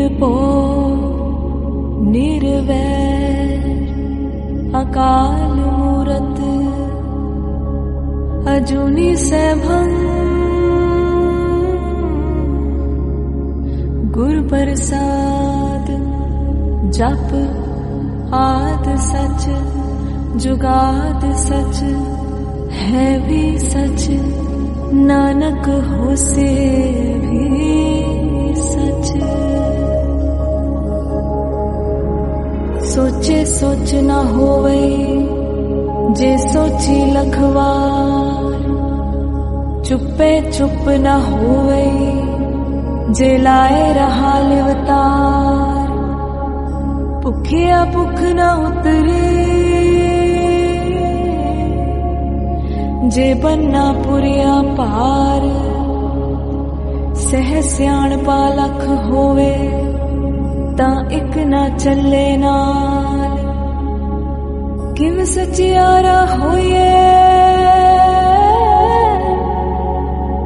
निर्पो निर्वैर अकाल मूरत अजूनी सैभं गुर प्रसाद जप आद सच जुगाद सच है भी सच नानक होसे भी सच। सोचे सोच न होवे जे सोची लखवार चुप्पे चुप न होवे जे लाए रहा लिवतार भुखिया भुख न उतरे जे बन्ना पुरिया पार सह सियाणपा लख होवे तां इक ना चले नाल किव सचियारा होइए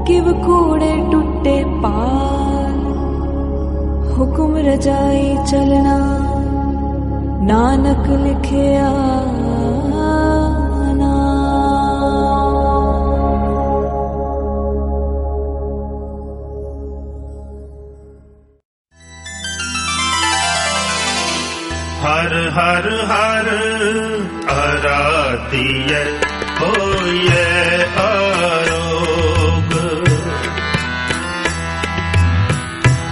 किव कूड़े टुटे पाल हुक्म रजाई चलना नानक लिखिया हर हर हर आराधिय होये आरोग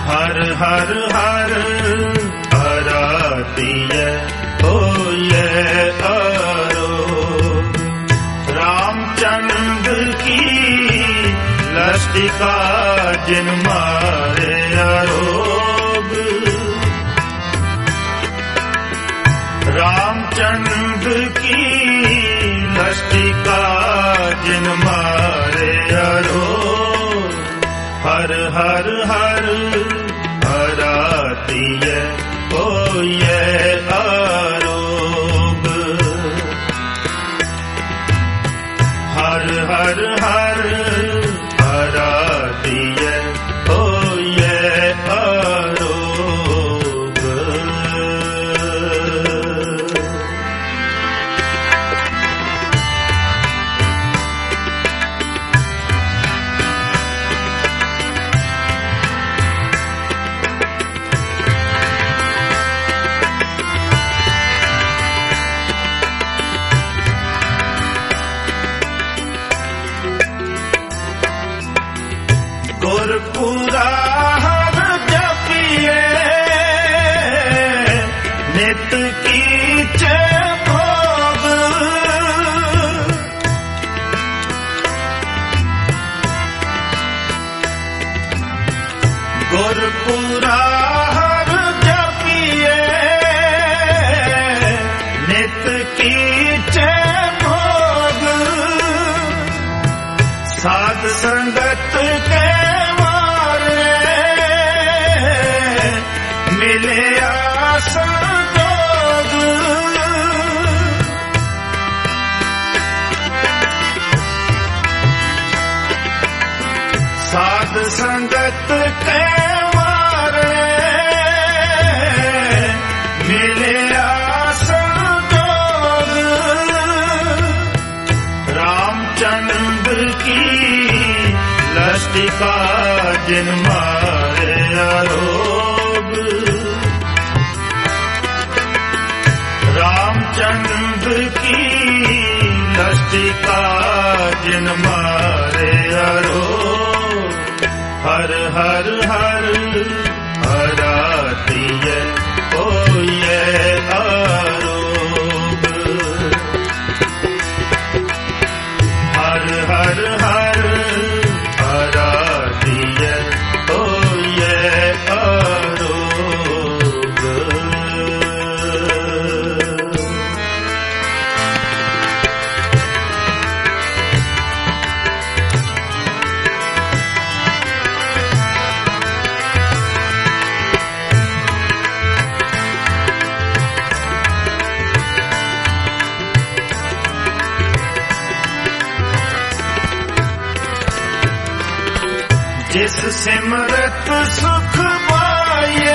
हर हर हर आराधिय होये आरोग रामचंद्र की लस्टिका जिन मारे आरोग रामचंद्र की लस्टिका जिन मारे आरोग हर हर हर आराधिय होये आरोग हर हर हर आराधिय होये आरोग। गुरपुरा हर जपिए नित कीचे भोग गुरपुरा हर जपिए नित कीचे भोग साध संगत के मिले संजोग साध संगत के मारे मिले संजोग रामचंद्र की लस्टिका जिन मारे आरोग रामचंद्र की लस्टिका जिन मारे आरोग हर हर हर आराधिय होये आरोग हर हर हर आराधिय होये आरोग। जिस सिमरत सुख पाए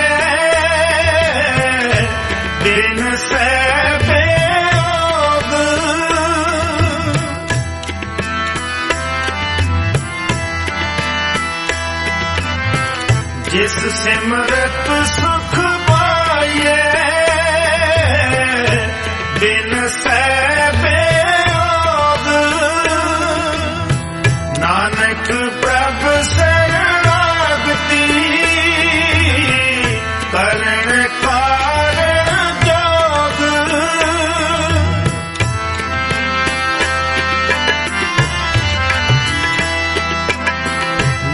सिमरत सुख पाइए बिन बेयोग नानक प्रभ शरणागति करण कारण जोग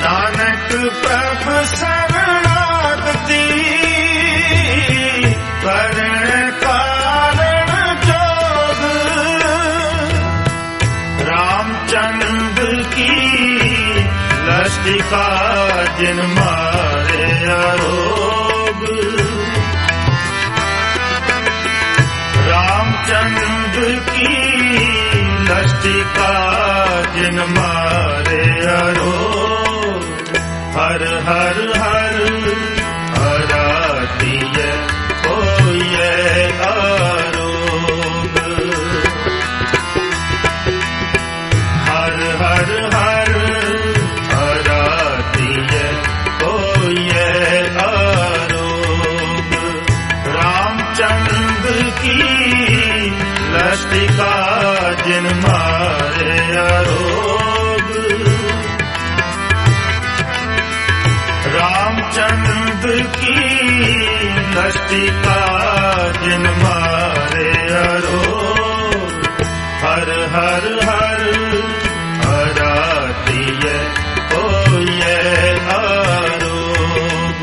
नानक प्रभ शरणागति करण कारण जोग रामचंद्र की लस्टिका जिन मारे अरोग रामचंद्र की लस्टिका जिन मारे अरोग हर हर हर हरातीय होइए आरोग हर हर हर हरातीय होइए आरोग रामचंद्र की लस्टिका जिन मारे अरोग रामचंद्र की लस्टिका जिन मारे अरोग हर हर हर हरातीय होइए आरोग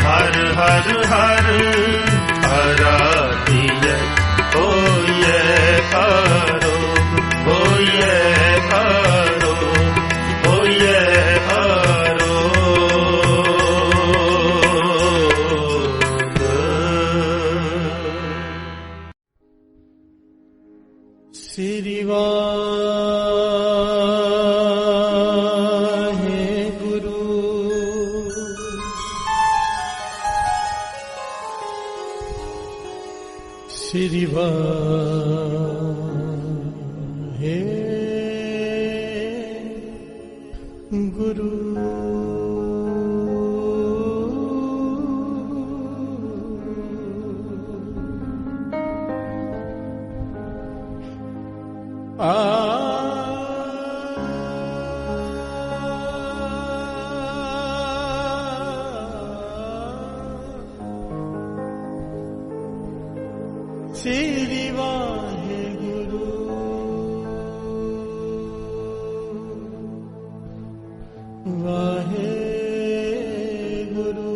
हर हर हर हरातीय होइए आरोग होइए आरोग होइए आरोग श्री वाहेगुरु श्री वाहेगुरु श्री वाहेगुरु वाहेगुरु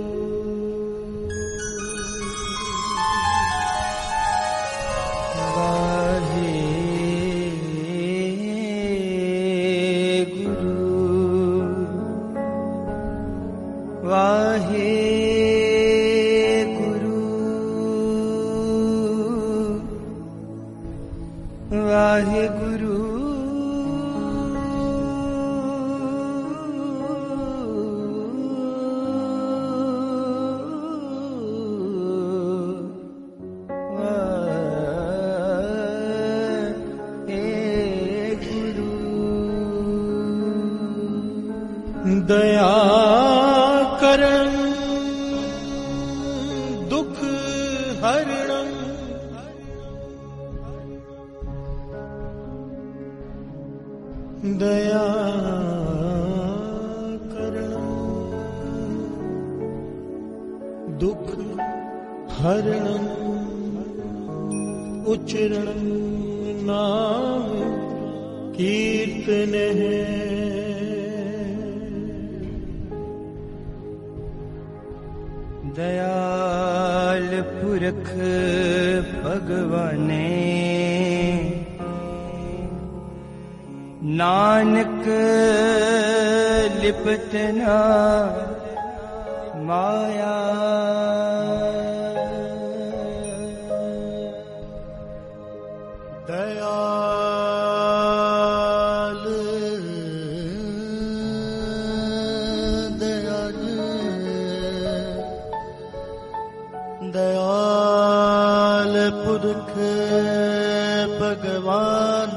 वाहेगुरु दया करन दुख हरणं दया करन दुख हरणं उच्चरणं नाम कीर्तन है दयाल पुरख भगवाने नानक लिपत ना माया दयाल दयाल दयाल पुरख भगवान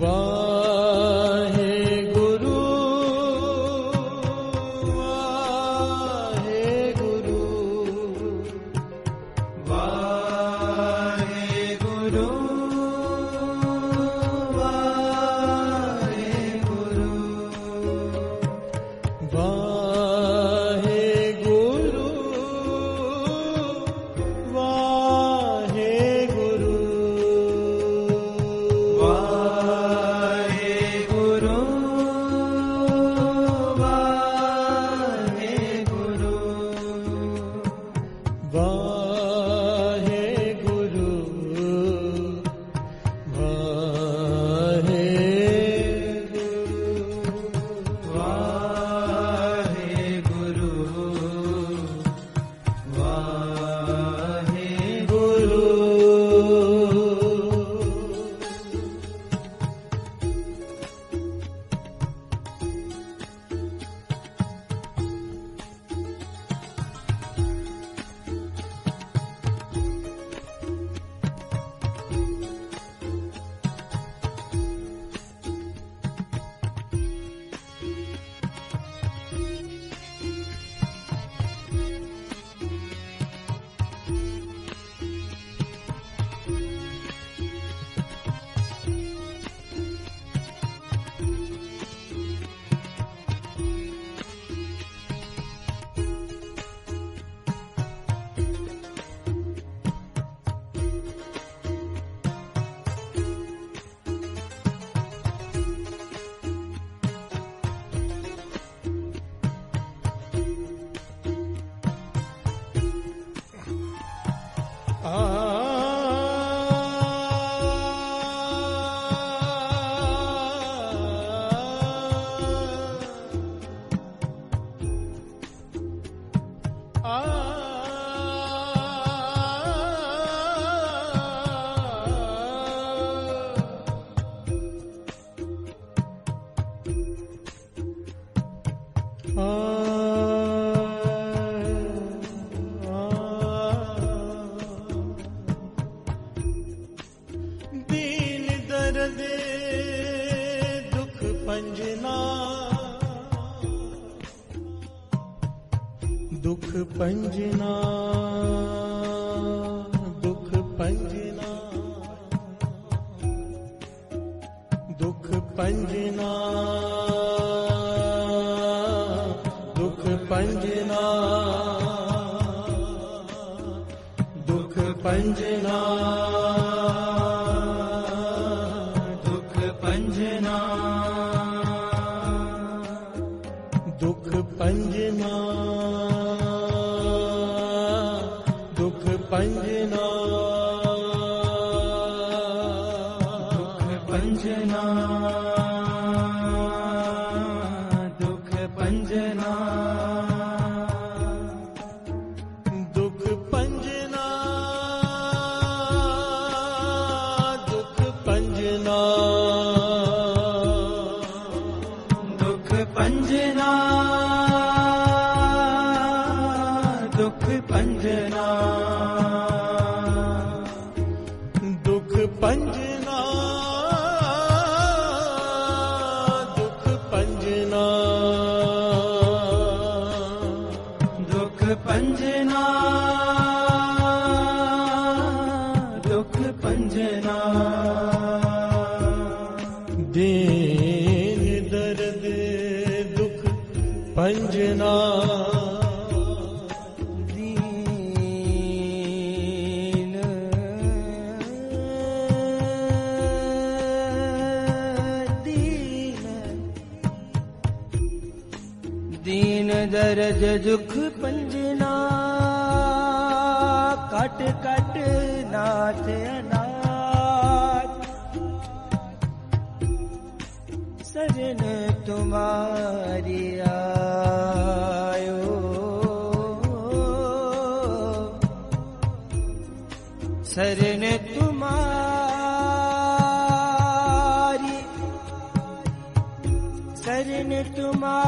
वाहे गुरु वाहे गुरु वाहे गुरु वाहे गुरु वाहे गुरु वाहे गुरु वाहे गुरु वाहे गुरु वाहे गुरु वाहे गुरु दीन दर्द दुख पंजना दुख पंजना दुख पंजना दुख पंजना दुख पंजना दुख पंजना दुख पंजना दुख पंजना दुख पंजना दुख पंजना दुख पंजना दुख पंजना दुख पंजना दुख पंजना दुख पंजना दुख पंजना दुख पंजना दुख पंजना दीन दर्द दुख पंजना दीन दर्द दुख पंजना कट कट नाथ अनाथ शरण तुम्हारी आयो शरण तुम्हारी शरण तुम्हारी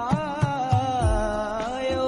आयो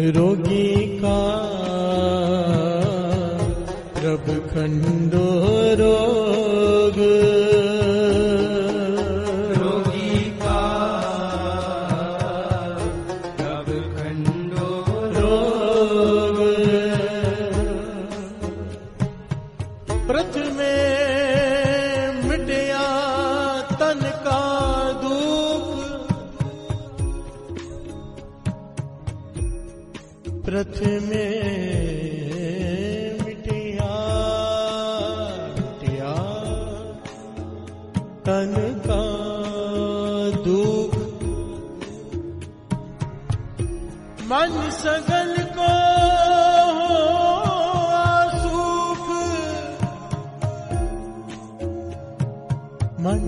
रोगी का प्रभ खंडो रोग, रोगी का प्रभ खंडो रोग। प्रथमे मिटया तन का दुख, प्रथमे मिटया तन का दुख, मन सगल को सुख, मन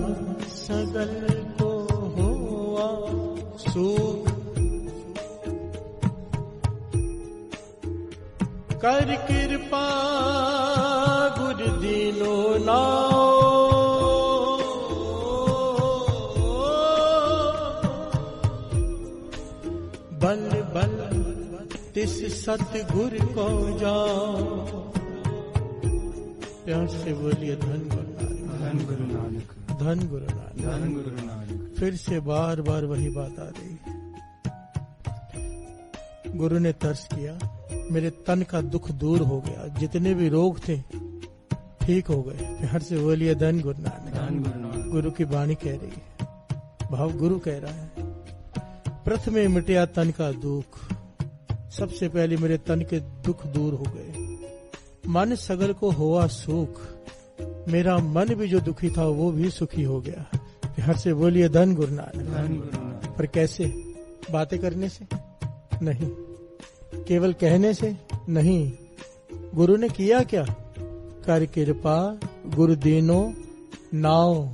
सगल को हुआ सुख। कर कृपा गुर दीनो नाओ, बल बल तिस सतगुर को जाओ। प्यार से बोलिए धन गुरु नानक, धन गुरु नानक, धन गुरु नानक, धन गुरु नानक। फिर से बार बार वही बात आ रही। गुरु ने तरस किया, मेरे तन का दुख दूर हो गया, जितने भी रोग थे ठीक हो गए। प्यार से बोलिए धन गुरु नानक, धन गुरु नानक। गुरु की वाणी कह रही है, भाव गुरु कह रहा है। प्रथमे मिटया तन का दुख, सबसे पहले मेरे तन के दुख दूर हो गए। मन सगल को हुआ सुख, मेरा मन भी जो दुखी था वो भी सुखी हो गया। प्यार से बोलिए धन गुरु नानक, धन गुरु नानक। पर कैसे? बातें करने से नहीं, केवल कहने से नहीं। गुरु ने किया क्या? कर कृपा गुरु दीनो नाओ।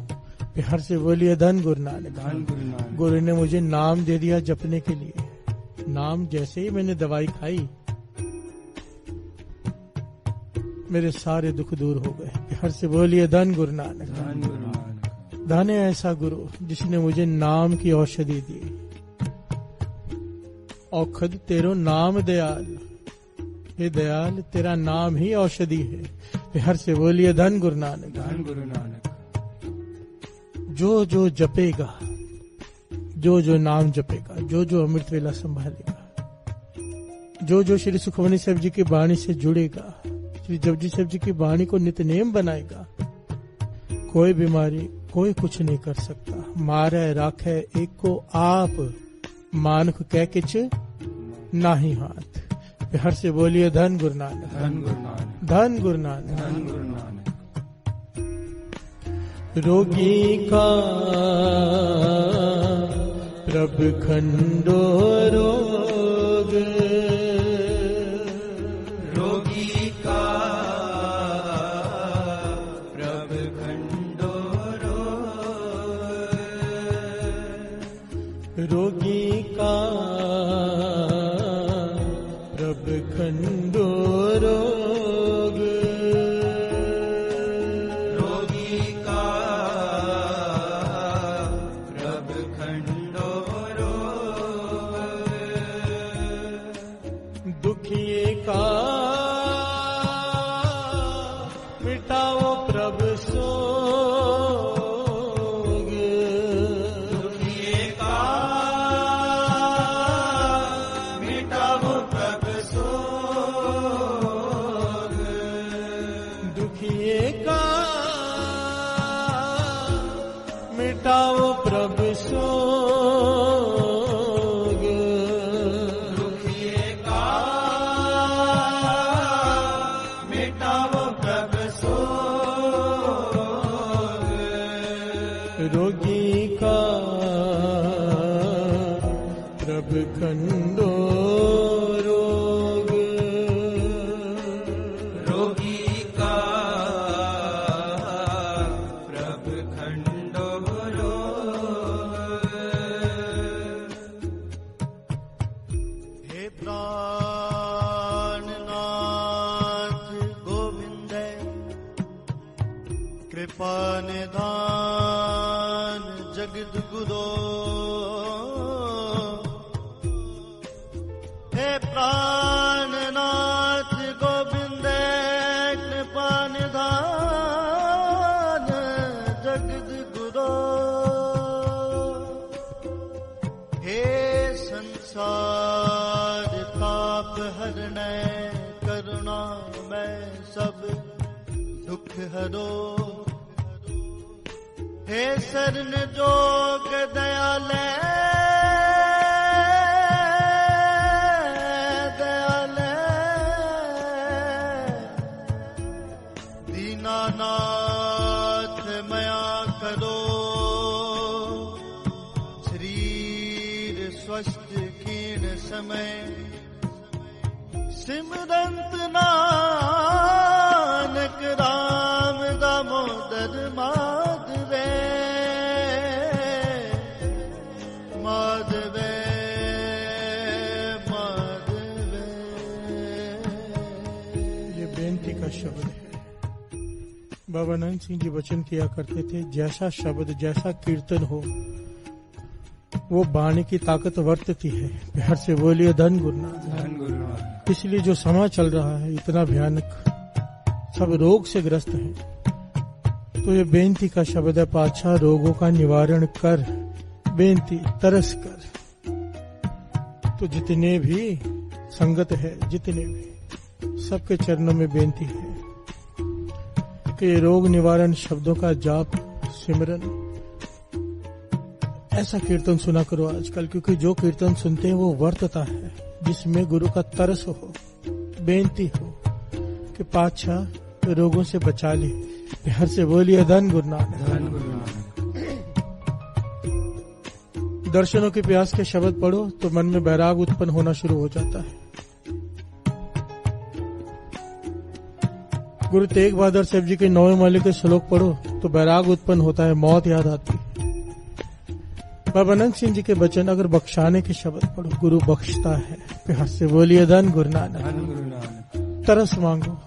प्यार से बोलिए धन गुरु नानक, धन गुरु नानक। गुरु ने मुझे नाम दे दिया जपने के लिए। नाम जैसे ही मैंने दवाई खाई, मेरे सारे दुख दूर हो गए। प्यार से बोलिए धन गुरु नानक, धन गुरु नानक। धन है ऐसा गुरु जिसने मुझे नाम की औषधि दी। औखद तेरो नाम दयाल, हे दयाल तेरा नाम ही औषधि है। प्यार से बोलिए धन गुरु नानक, धन गुरु नानक। जो जो जपेगा, जो जो नाम जपेगा, जो जो अमृत वेला संभालेगा, जो जो श्री सुखमनी साहब जी की वाणी से जुड़ेगा, श्री जपजी साहब जी की वाणी को नित्यनेम बनाएगा, कोई बीमारी कोई कुछ नहीं कर सकता। मारे राखे एक को आप, मानक कह किच नाही हाथ। प्यार से बोलिए धन गुरु नानक, धन गुरु नानक। धन गुरु नानक। धन गुरु नानक। रोगी का प्रभ खंडो रोग, रोगी का प्रभ खंडो रोग, रोगी का प्रभ खंडो रोग, रोगी का प्रभ खंडो रोग, दुखिए का मिटाओ प्रभ सोग, दुखिए का मिटाओ प्रभ सोग, दुखिए का मिटाओ प्रभ सोग, दुखिए का मिटाओ प्रभ सोग, रोगी का प्रभ खंडो रोग, रोगी का प्रभ खंडो रोग, हे प्राणनाथ गोविंद कृपा निधान जगत गुरो, हे प्राणनाथ गोविंद कृपा निधान जगद गुरो हे संसार ताप हरणय करुणा मैं सब दुख हरो हे शरण जोग दयाले दयाले दीनानाथ मया करो शरीर स्वस्थ कीर्ण समय सिमरंत नानक राम दामोदर माधवे माधवे माधवे। ये बेनती का शब्द है। बाबा नानक सिंह जी वचन किया करते थे, जैसा शब्द जैसा कीर्तन हो वो वाणी की ताकत वर्तती है। बिहार से बोलिए धन गुरुनाथ। धन गुरुनाथ। इसलिए जो समय चल रहा है इतना भयानक, सब रोग से ग्रस्त हैं, तो ये बेनती का शब्द है, पाछा रोगों का निवारण कर, बेनती तरस कर। तो जितने भी संगत है, जितने भी, सबके चरणों में बेनती है कि रोग निवारण शब्दों का जाप सिमरन ऐसा कीर्तन सुना करो आजकल, क्योंकि जो कीर्तन सुनते हैं वो वर्तता है जिसमें गुरु का तरस हो, बेनती हो कि पाछा रोगों से बचा ले। बिहार से बोलिए धन गुरुनाथ। धन गुरुनाथ। दर्शनों की प्यास के शब्द पढ़ो तो मन में बैराग उत्पन्न होना शुरू हो जाता है। गुरु तेग बहादुर साहब जी के 9वें माले के श्लोक पढ़ो तो बैराग उत्पन्न होता है, मौत याद आती है। बाबा नंद सिंह जी के वचन अगर बख्शाने के शब्द पढ़ो, गुरु बख्शता है। बिहार से बोलिए धन गुरुनाथ। धन गुरुनाथ। तरस मांगो,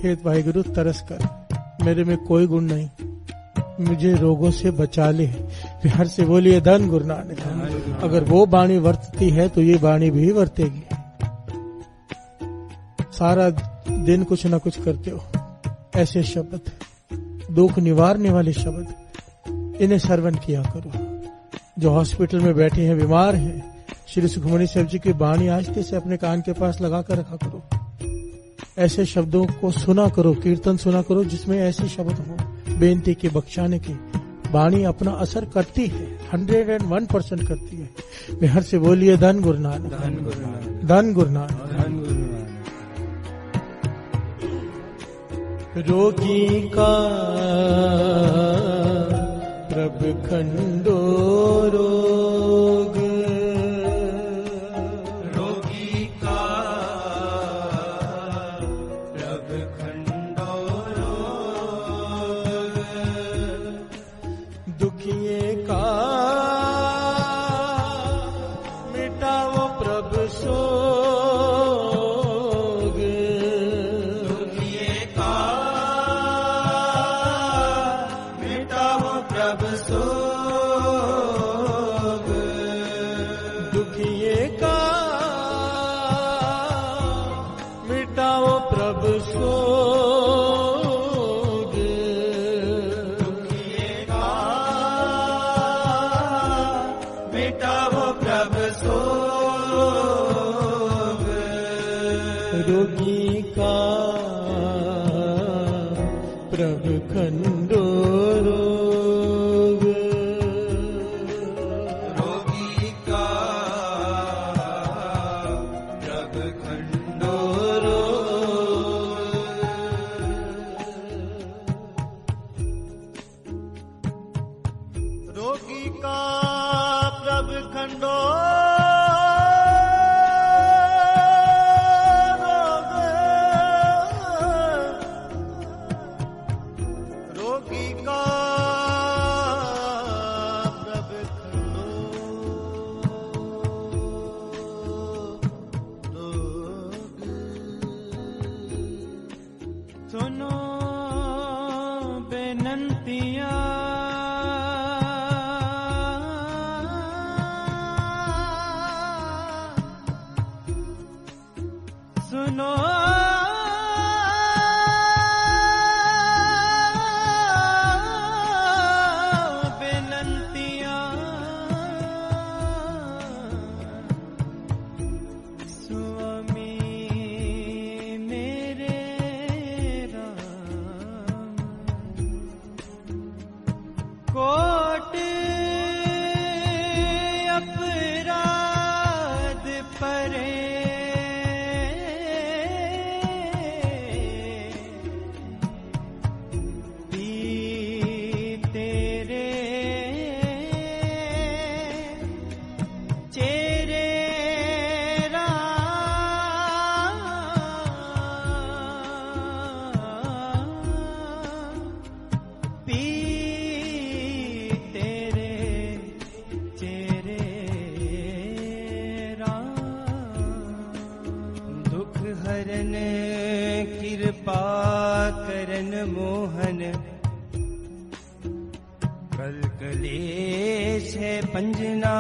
हे भाई गुरु तरस कर, मेरे में कोई गुण नहीं, मुझे रोगों से बचा ले। बिहार से बोलिए धन गुरुनाथ। अगर वो वाणी वर्तती है तो ये वाणी भी वर्तेगी। सारा दिन कुछ ना कुछ करते हो, ऐसे शब्द, दुख निवारने वाले शब्द, इन्हें श्रवण किया करो। जो हॉस्पिटल में बैठे हैं, बीमार हैं, श्री सुखमणि साहब जी की वाणी आस्ते से अपने कान के पास लगा कर रखा करो। ऐसे शब्दों को सुना करो, कीर्तन सुना करो जिसमें ऐसे शब्द हो, बेनती के, बख्शाने की। वाणी अपना असर करती है, 101% करती है। बिहार से बोलिए धन गुरुनाथ। धन गुरुनाथ। धन गुरुनाथ। धन गुरुनाथ। रोगी का प्रभ खंडो रोग, रोगी का प्रभ खंडो रोग, दुखिए का मिटाओ प्रभ सोग, दुखिए का मिटाओ प्रभ सोग, दुखिए का मिटाओ प्रभ सोग, दुखिए का मिटाओ प्रभ सोग, रोगी का प्रभ खंडो रोग, रोगी का प्रभ खंडो रोग, रोगी का प्रभ खंडो रोगी का प्रभ खंडो रोग। सुनो बेनंतिया सुनो बेनंतियां स्वामी मेरे राम कोट अपराध परे कृपा करन मोहन कल कलेश है पंजना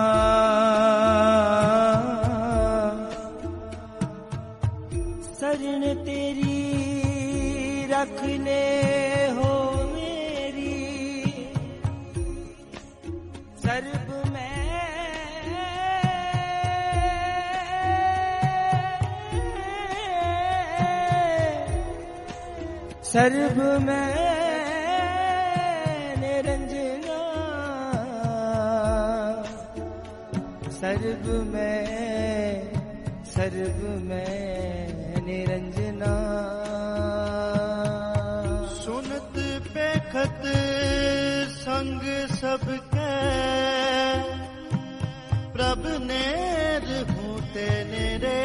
शरण तेरी रखने हो मेरी सर्व सर्व में निरंजना सर्व में निरंजना सुनत पेखत संग सबके प्रभ नेर होते नेरे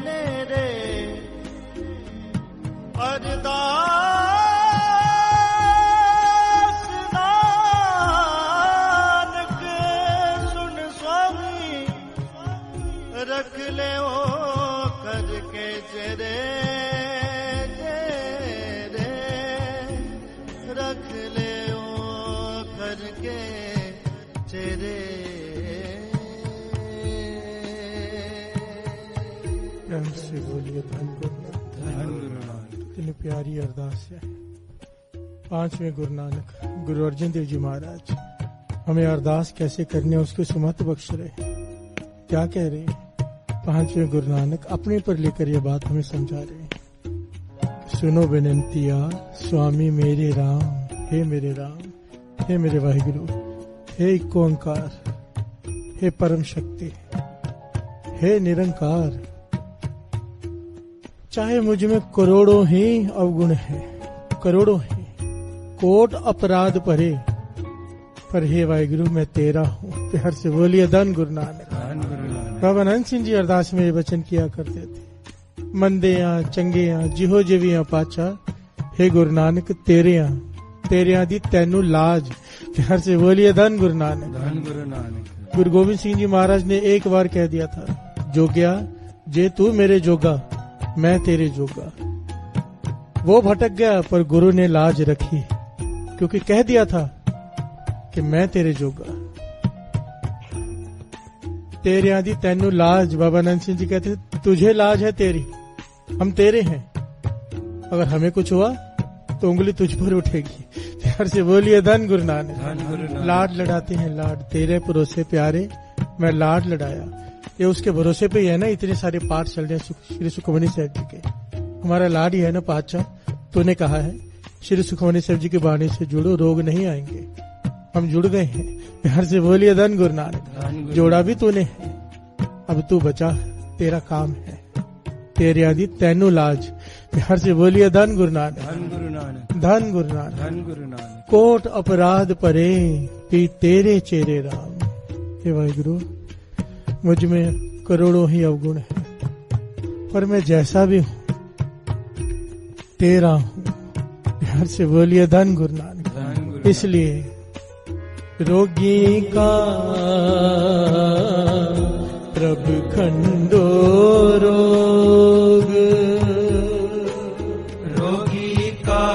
नेरे अरदास नानक सुन स्वामी रख ले ओ करके चेरे तेरे रख ले ओ करके चेरे प्रेम से बोलिए धन इतनी प्यारी अरदास है। 5वें गुरु नानक गुरु अर्जन देव जी महाराज हमें अरदास कैसे करने उसको सुमत बख्श रहे। क्या कह रहे हैं 5वें गुरु नानक अपने पर लेकर यह बात हमें समझा रहे हैं। सुनो बेनंतिया स्वामी मेरे राम, हे मेरे राम, हे मेरे वाहिगुरु, हे इको ओंकार, हे परम शक्ति, हे निरंकार, चाहे मुझ में करोड़ों ही अवगुण है, करोड़ों ही कोट अपराध परे, पर हे वाहिगुरु मैं तेरा हूँ। प्यार से बोलिए धन गुरु नानक। बाबा अनंत सिंह जी अरदास में ये वचन किया करते थे, मंदेया चंगेया जिहो जिविया पाचा, हे गुरु नानक तेरे दी तैनू लाज। प्यार से बोलिए धन गुरु नानक। गुरु गोविंद सिंह जी महाराज ने एक बार कह दिया था, जोग्या जे तू मेरे जोगा मैं तेरे जोगा। वो भटक गया पर गुरु ने लाज रखी, क्योंकि कह दिया था कि मैं तेरे जोगा। तेरे आदि तैनू लाज। बाबा नंद सिंह जी कहते तुझे लाज है तेरी, हम तेरे हैं, अगर हमें कुछ हुआ तो उंगली तुझ पर उठेगी। प्यार से बोलिए धन गुरु नानक। लाड लड़ाते हैं लाड, तेरे भरोसे प्यारे मैं लाड लड़ाया। ये उसके भरोसे पे ही है ना, इतने सारे पाठ चल रहे हैं श्री सुखमनी साहब जी के। हमारा लाड ही है ना पातशाह। तूने कहा है श्री सुखमनी साहब जी की वाणी से जुड़ो, रोग नहीं आएंगे। हम जुड़ गए हैं। प्यार से बोलिए धन गुरु नानक। जोड़ा भी तूने है, अब तू बचा, तेरा काम है। तेरे आदि तैनू लाज। प्यार से बोलिए धन गुरु नानक। धन गुरु नानक। कोट अपराध परे पी तेरे चेरे राम। हे वाहिगुरु मुझ में करोड़ों ही अवगुण है, पर मैं जैसा भी हूँ तेरा हूँ। प्यार से बोलिए धन गुरु नानक। इसलिए रोगी का प्रभ खंडो रोग, रोगी का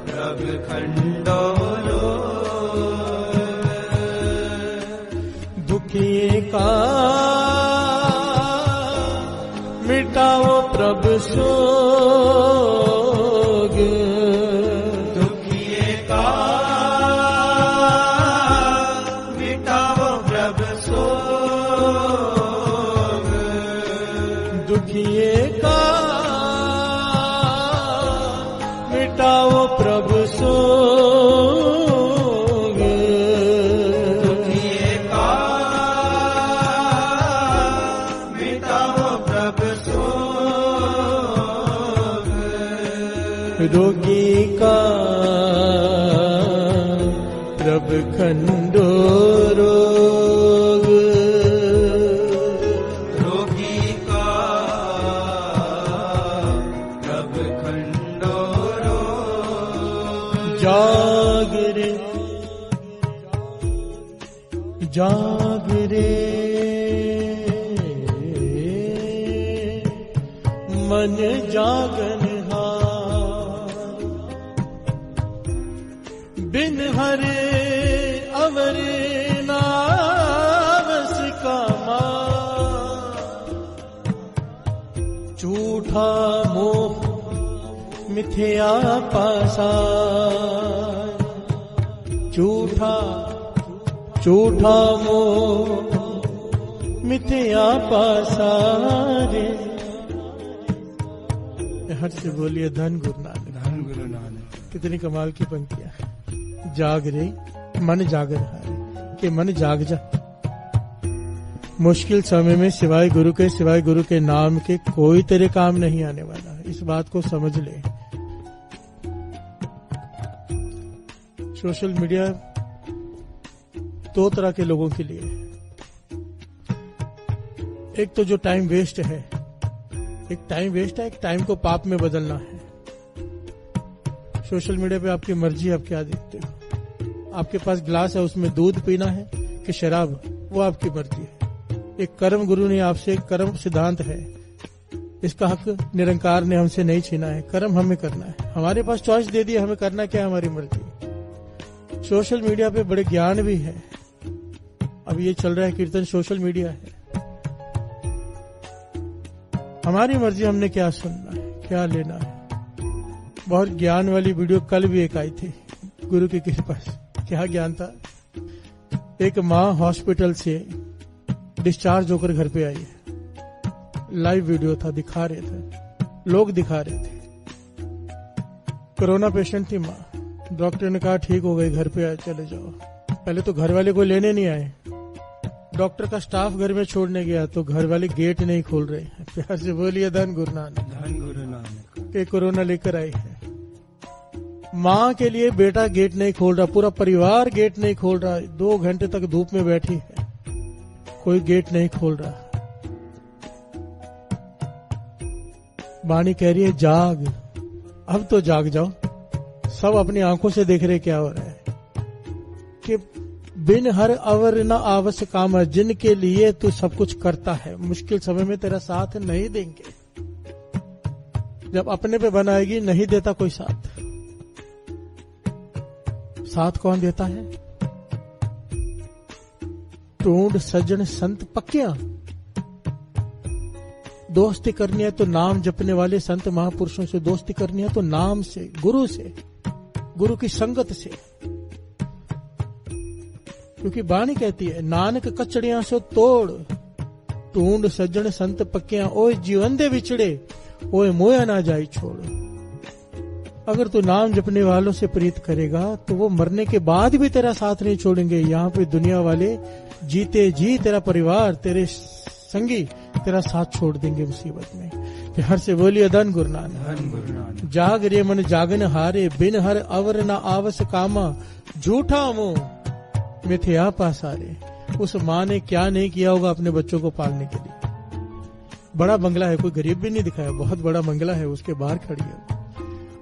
प्रभ खंडो रोग, दुखी का मिटाओ प्रभु सोग, दुखिए का मिटाओ प्रभु सोग, दुखिए का मिटाओ प्रभु सोग, दुखिए का मिटाओ प्रभु सोग, रोगी का प्रभु खंडो रोग, रोगी का प्रभु खंडो रोग, जाग रे जाग रे मन जागन हार, बिन हरे अवर नावस कामा, झूठा मोह मिथ्या पासार, झूठा झूठा मोह मिथ्या पासारे। हर से बोलिए धन गुरु नानक, धन गुरु नानक। कितनी कमाल की पंक्तियां। जाग रे मन जागर हारे, कि मन जाग जा। मुश्किल समय में सिवाय गुरु के नाम के कोई तेरे काम नहीं आने वाला। इस बात को समझ ले। सोशल मीडिया दो तरह के लोगों के लिए है। एक तो जो टाइम वेस्ट है, एक टाइम को पाप में बदलना है। सोशल मीडिया पे आपकी मर्जी, आप क्या देखते हो। आपके पास गिलास है, उसमें दूध पीना है कि शराब, वो आपकी मर्जी है। एक कर्म गुरु ने आपसे, कर्म सिद्धांत है, इसका हक निरंकार ने हमसे नहीं छीना है। कर्म हमें करना है, हमारे पास चॉइस दे दी, हमें करना क्या है, हमारी मर्जी। सोशल मीडिया पे बड़े ज्ञान भी है। अब ये चल रहा है कीर्तन, सोशल मीडिया है। हमारी मर्जी, हमने क्या सुनना है, क्या लेना है। बहुत ज्ञान वाली वीडियो कल भी एक आई थी, गुरु की कृपा से। क्या ज्ञान था। एक माँ हॉस्पिटल से डिस्चार्ज होकर घर पे आई है। लाइव वीडियो था, दिखा रहे थे, लोग दिखा रहे थे। कोरोना पेशेंट थी माँ। डॉक्टर ने कहा ठीक हो गई, घर पे चले जाओ। पहले तो घर वाले को लेने नहीं आए, डॉक्टर का स्टाफ घर में छोड़ने गया तो घर वाले गेट नहीं खोल रहे हैं। प्यार से बोलिए धन गुरु नानक, धन गुरु नानक। के कोरोना लेकर आई है। माँ के लिए बेटा गेट नहीं खोल रहा, पूरा परिवार गेट नहीं खोल रहा। 2 घंटे तक धूप में बैठी है, कोई गेट नहीं खोल रहा। वाणी कह रही है जाग, अब तो जाग जाओ। सब अपनी आंखों से देख रहे क्या हो रहा है कि बिन हर अवर न आवश्य काम, जिनके लिए तू सब कुछ करता है मुश्किल समय में तेरा साथ नहीं देंगे। जब अपने पे बनाएगी नहीं देता कोई साथ। साथ कौन देता है? टूंड सज्जन संत पक्कियां। दोस्ती करनी है तो नाम जपने वाले संत महापुरुषों से दोस्ती करनी है तो नाम से, गुरु से, गुरु की संगत से। क्योंकि बाणी कहती है नानक कचड़ियां सो तोड़, टूंड सज्जन संत पक्कियां, ओए जीवन दे विछड़े, ओए मोया ना जाई छोड़। अगर तू नाम जपने वालों से प्रीत करेगा तो वो मरने के बाद भी तेरा साथ नहीं छोड़ेंगे। यहाँ पे दुनिया वाले जीते जी तेरा परिवार, तेरे संगी तेरा साथ छोड़ देंगे मुसीबत में। हर से बोलिए धन गुरु नानक। जाग रे मन जागन हारे, बिन हर अवर न आवस कामा, झूठा मोह मिथ्या पासारे। उस माँ ने क्या नहीं किया होगा अपने बच्चों को पालने के लिए। बड़ा बंगला है, कोई गरीब भी नहीं दिखाया, बहुत बड़ा बंगला है, उसके बाहर खड़ी है,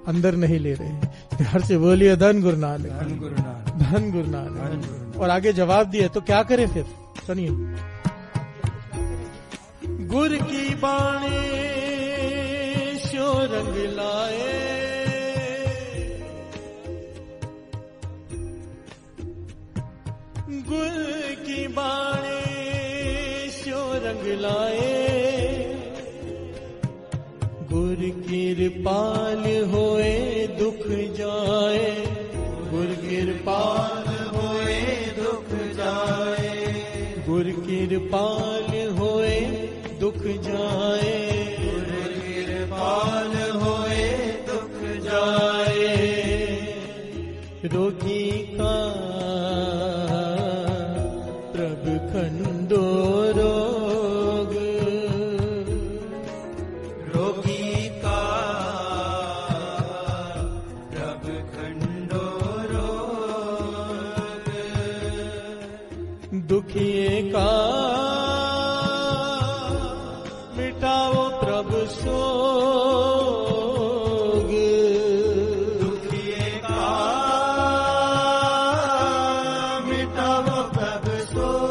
अंदर नहीं ले रहे। हर से बोलिए धन गुरु नानक, धन गुरु नानक, धन गुरु नानक। और आगे जवाब दिया तो क्या करें फिर, सुनिए। गुर की बाणी स्यो रंग लाए, गुर की बाणी स्यो रंग लाए, गुर कृपाल होए दुख जाए, गुर कृपाल होए दुख जाए, गुर कृपाल होए दुख जाए, गुर कृपाल होए दुख जाए, रोगी का प्रभु खंडो रोग, रोगी का प्रभु खंडो रोग, दुखिए का मिटाओ प्रभु सोग, दुखिए का मिटाओ प्रभु सोग,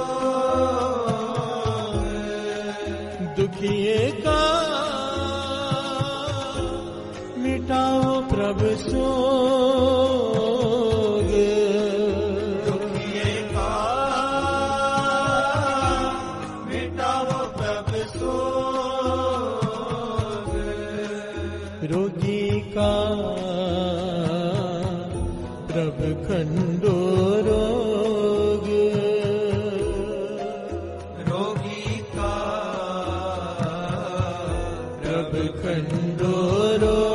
दुखिए का मिटाओ प्रभु सोग, दुखिए का मिटाओ प्रभु सोग, रोगी का प्रभु खंडो रोग, रोगी का प्रभु खंडो रोग।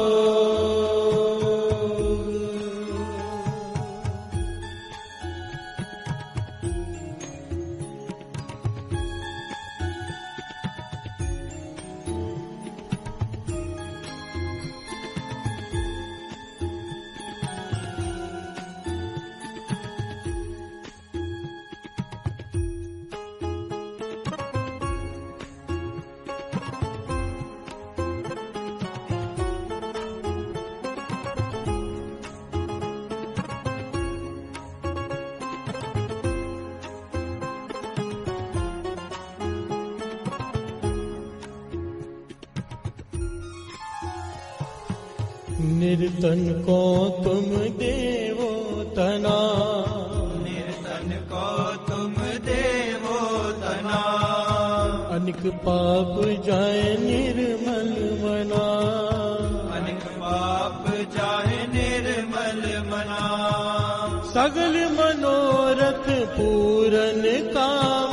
निर्तन को तुम देवो तना, निर्तन को तुम देवो तना, अनिक पाप जाए निर्मल मना, अनेक पाप जाए निर्मल मना, सगल मनोरथ पूरन काम,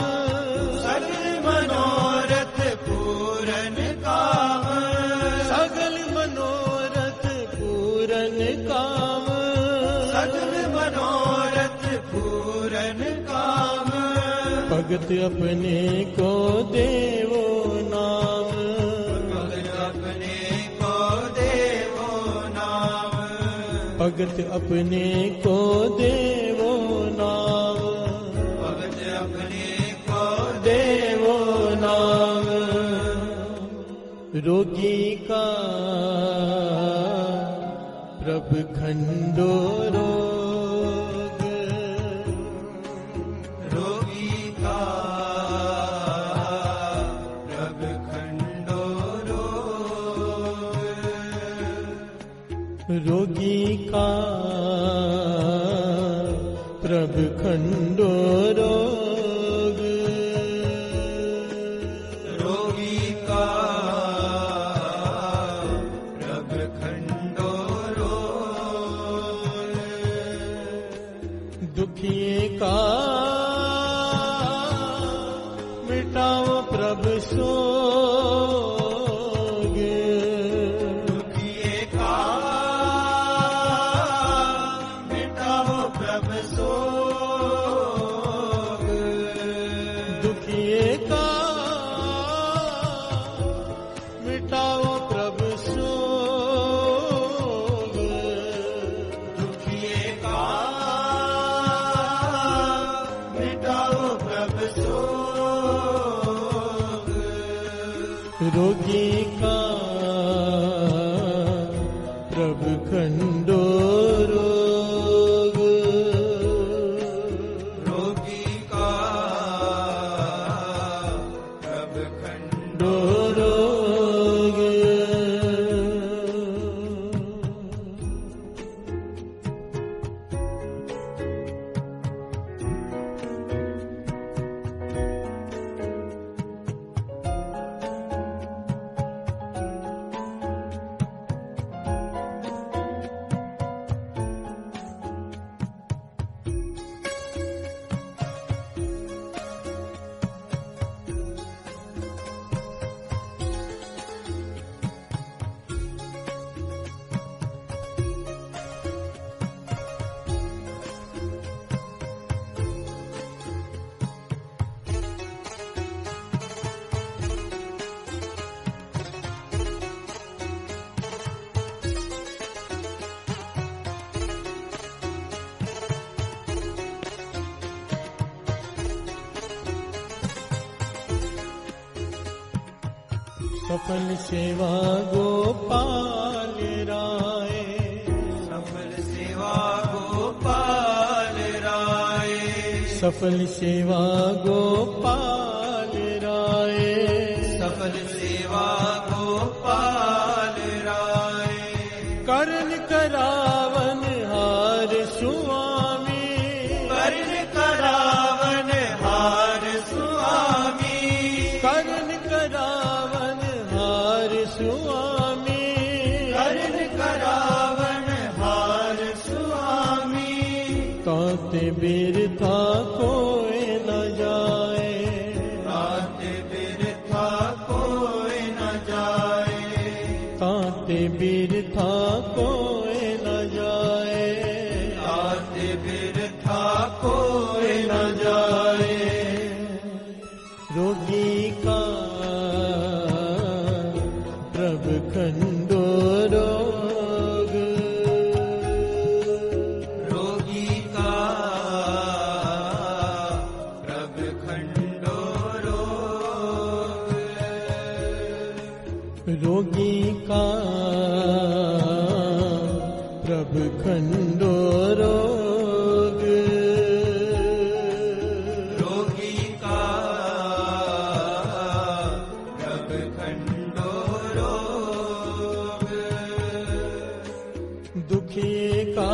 सगल मनोरथ पूरन काम, सगल मनोरथ पूरन काम, सगल मनोरथ पूरन काम, भगत अपने को देवो नाम, भगत अपने को देवो नाम, भगत अपने को देवो नाम, भगत अपने को देवो नाम, रोगी का प्रभु खंडो रोग, रोगी का प्रभु खंडो रोग, रोगी का प्रभु खंडो रोग, रोगी का प्रभु खंडो रोग, दुखिए का मिटाओ प्रभु सोग, दुखिए का मिटाओ प्रभु सोग, दुखिए का मिटाओ प्रभु सोग, दुखिए का मिटाओ प्रभु सोग, रोगी का प्रभु खंडो रोग, रोगी का प्रभु खंडो रोग। सफल सेवा गोपाल राय, सफल सेवा गोपाल राय, सफल सेवा गोपाल राय, सफल सेवा गोपाल राय, करण करावन हार स्वामी, कर्ण करावन हार स्वामी, करण करावन हार स्वामी, कर्ण करावन हार स्वामी, ताते बिरथा कोई न जाए, ताते बिरथा कोई न जाए, ताते बिरथा कोई न जाए, ताते बिरथा कोई न जाए, रोगी का प्रभ खंडो रोग, रोगी का प्रभ खंडो रोग, रोगी का प्रभ खंडो रोग, रोगी का प्रभ खंडो रोग, दुखी का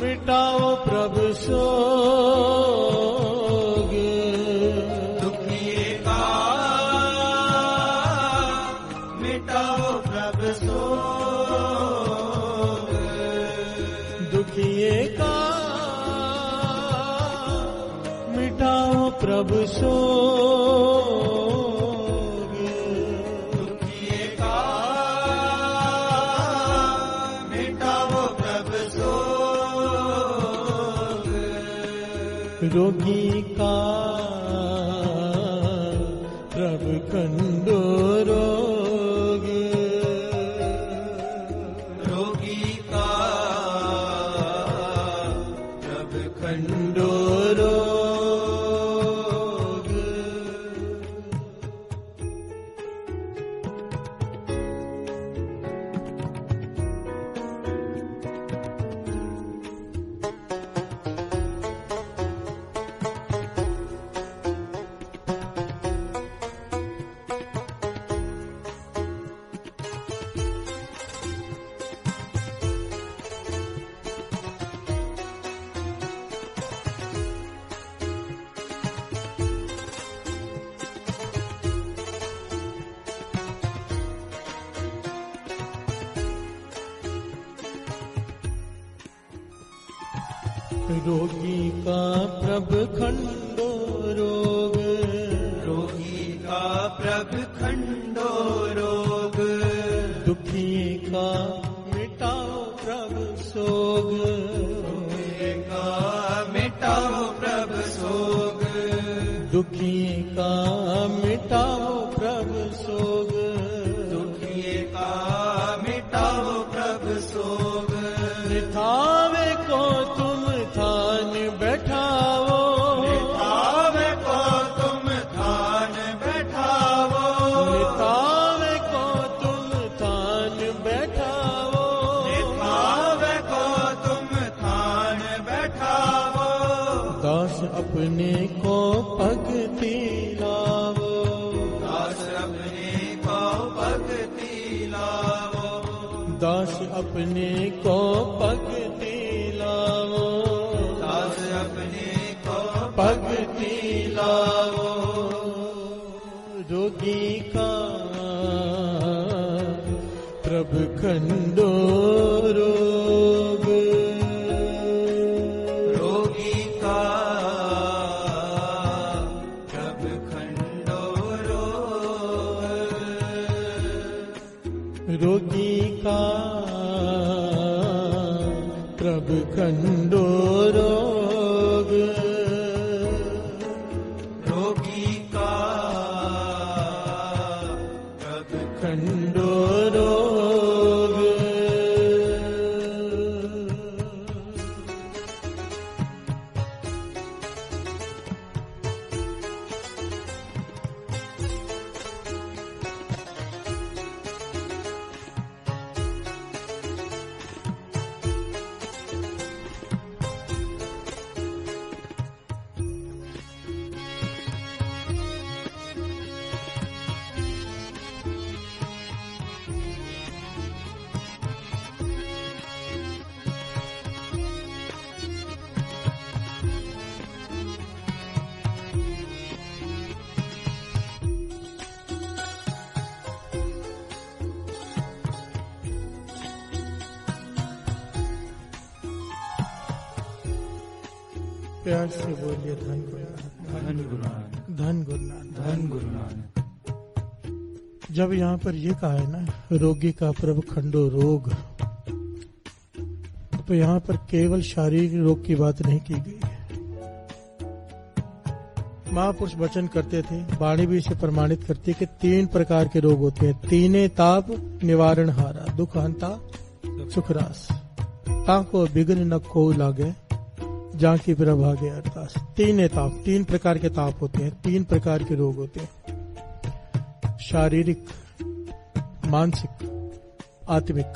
मिटाओ प्रभु सोग, दुखी का मिटाओ प्रभ सोग, दुखिए का मिटाओ प्रभु सोग, दुखी का मिटाओ प्रभ सोग, रोगी का प्रभ खंडो रोग, रोगी का प्रभ खंडो रोग, रोगी का प्रभ खंडो रोग, रोगी का प्रभ खंडो रोग, दुखी का मिटाओ प्रभ सोग, दुखी का मिटाओ प्रभ सोग, दुखी का मिटाओ प्रभ सोग, दुखी का मिटाओ प्रभ सोग, निथावे को तुम थान बैठाओ, निथावे को तुम थान बैठाओ, निथावे को तुम थान बैठाओ, निथावे को तुम थान बैठाओ, दास अपने को भक्ति लावो, दास अपने को भक्ति लावो, दास अपने को भक्ति लावो, दास अपने को भक्ति लावो, रोगी का प्रभ खंडो रोग, रोगी का प्रभ खंडो रोग, रोगी का प्रभ खंडो रोग, रोगी का प्रभ खंडो रोग, प्यार से बोलिए धन गुरु नानक, धन गुरु नानक, धन गुरु नानक। धन गुरु नानक। जब यहाँ पर ये कहा है ना, रोगी का प्रभु खंडो रोग, तो यहाँ पर केवल शारीरिक रोग की बात नहीं की गई है। महापुरुष वचन करते थे, वाणी भी इसे प्रमाणित करती है कि 3 प्रकार के रोग होते हैं। तीने ताप निवारण हारा, दुख हंता सुखरास, ताको बिघ्न न को लागे, जहाँ की प्रभा गे अरदास। 3 ताप, 3 प्रकार के ताप होते हैं, 3 प्रकार के रोग होते हैं, शारीरिक, मानसिक, आत्मिक।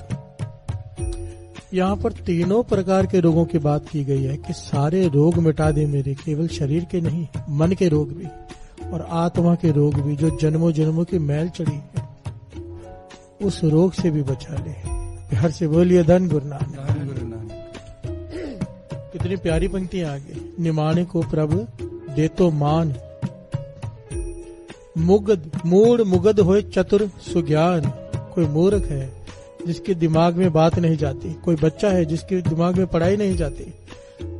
यहाँ पर तीनों प्रकार के रोगों की बात की गई है कि सारे रोग मिटा दे मेरे, केवल शरीर के नहीं, मन के रोग भी और आत्मा के रोग भी, जो जन्मों जन्मों की मैल चढ़ी है, उस रोग से भी बचा ले। प्यार से बोलिए धन गुरु नानक, धन गुरु नानक। कितनी प्यारी पंक्तियां आगे। निमाने को प्रभु दे तो मान, मुगद मूड मुगद होए चतुर सुज्ञान। कोई मूर्ख है जिसके दिमाग में बात नहीं जाती, कोई बच्चा है जिसके दिमाग में पढ़ाई नहीं जाती,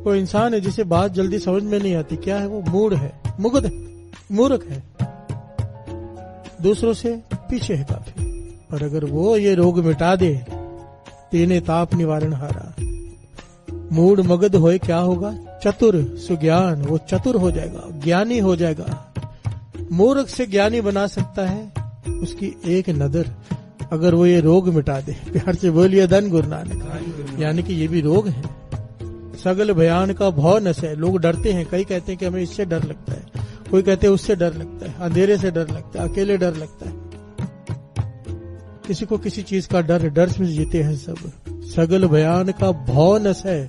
कोई इंसान है जिसे बात जल्दी समझ में नहीं आती। क्या है वो? मूड है, मुगद है, मूर्ख है, दूसरों से पीछे है काफी। और अगर वो ये रोग मिटा दे, तीने ताप निवारण हारा, मूड मगध होए, क्या होगा? चतुर सुज्ञान, वो चतुर हो जाएगा, ज्ञानी हो जाएगा। मूर्ख से ज्ञानी बना सकता है उसकी एक नजर, अगर वो ये रोग मिटा दे। प्यार से बोलिए धन गुरु नानक। यानी कि ये भी रोग है। सगल भयान का भौ नस है। लोग डरते हैं, कई कहते हैं कि हमें इससे डर लगता है, कोई कहते हैं उससे डर लगता है, अंधेरे से डर लगता है, अकेले डर लगता है, किसी को किसी चीज का डर, डर से जीते हैं सब। सगल भयान का भौ नस है,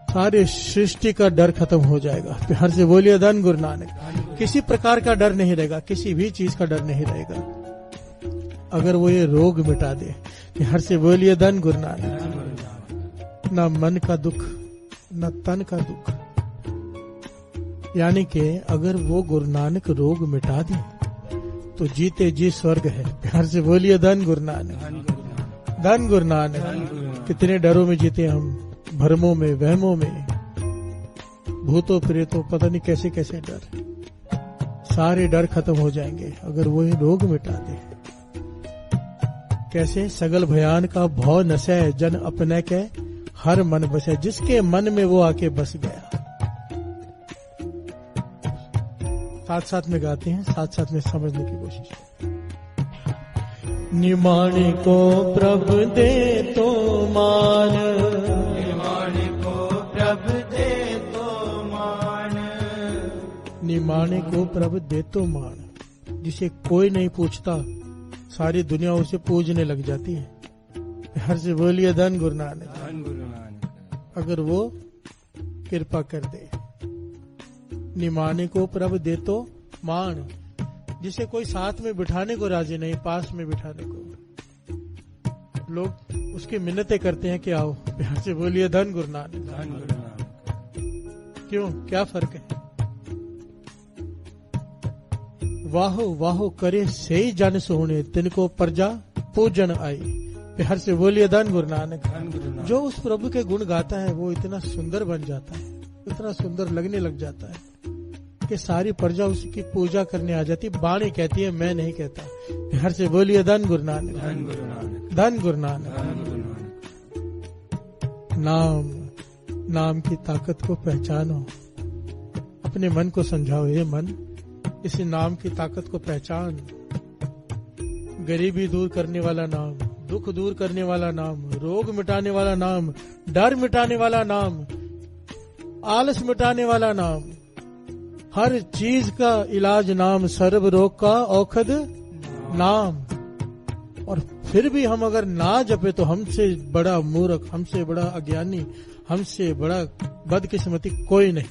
सारे सृष्टि का डर खत्म हो जाएगा। प्यार से बोलिए धन गुरु नानक। किसी प्रकार का डर नहीं रहेगा, किसी भी चीज का डर नहीं रहेगा अगर वो ये रोग मिटा दे। प्यार से बोलिए धन गुरु नानक। न मन का दुख, न तन का दुख। यानी कि अगर वो गुरु नानक रोग मिटा दे तो जीते जी स्वर्ग है। प्यार से बोलिए धन गुरु नानक, धन गुरु नानक। कितने डरों में जीते हम, भ्रमों में, वहमों में, भूतों प्रेतों, पता नहीं कैसे कैसे डर। सारे डर खत्म हो जाएंगे अगर वो ये रोग मिटा दे। कैसे? सगल भयान का भौ नसै, जन अपने के हर मन बसे। जिसके मन में वो आके बस गया। साथ साथ में गाते हैं, साथ साथ में समझने की कोशिश। निमाने को प्रभु दे तो मान, निमाने को प्रभु दे तो मान, निमाने को प्रभु दे तो मान। जिसे कोई नहीं पूछता, सारी दुनिया उसे पूजने लग जाती है। हर से बोलिए धन गुरु नानक, धन गुरु नानक। अगर वो कृपा कर दे। निमाने को प्रभु दे तो मान। जिसे कोई साथ में बिठाने को राजी नहीं, पास में बिठाने को लोग उसकी मिन्नतें करते हैं कि आओ। प्यार से बोलिए धन गुरु नानक, धन गुरु नानक। क्यों? क्या फर्क है? वाहो वाहो करे से ही जन सोने, तिनको प्रजा पूजन आई। प्यार से बोलिए धन गुरु नानक। धन गुरु नानक। जो उस प्रभु के गुण गाता है वो इतना सुंदर बन जाता है, इतना सुंदर लगने लग जाता है कि सारी प्रजा उसकी पूजा करने आ जाती। बाणी कहती है, मैं नहीं कहता। प्यार से बोलिए धन गुरु नानक, धन गुरु नानक। धन गुरु नानक। धन गुरु नानक। नाम, नाम की ताकत को पहचानो। अपने मन को समझाओ, ये मन, इस नाम की ताकत को पहचान। गरीबी दूर करने वाला नाम, दुख दूर करने वाला नाम, रोग मिटाने वाला नाम, डर मिटाने वाला नाम, आलस मिटाने वाला नाम, हर चीज का इलाज नाम, सर्व रोग का औषध नाम। और फिर भी हम अगर ना जपे तो हमसे बड़ा मूर्ख, हमसे बड़ा अज्ञानी, हमसे बड़ा बदकिस्मती कोई नहीं।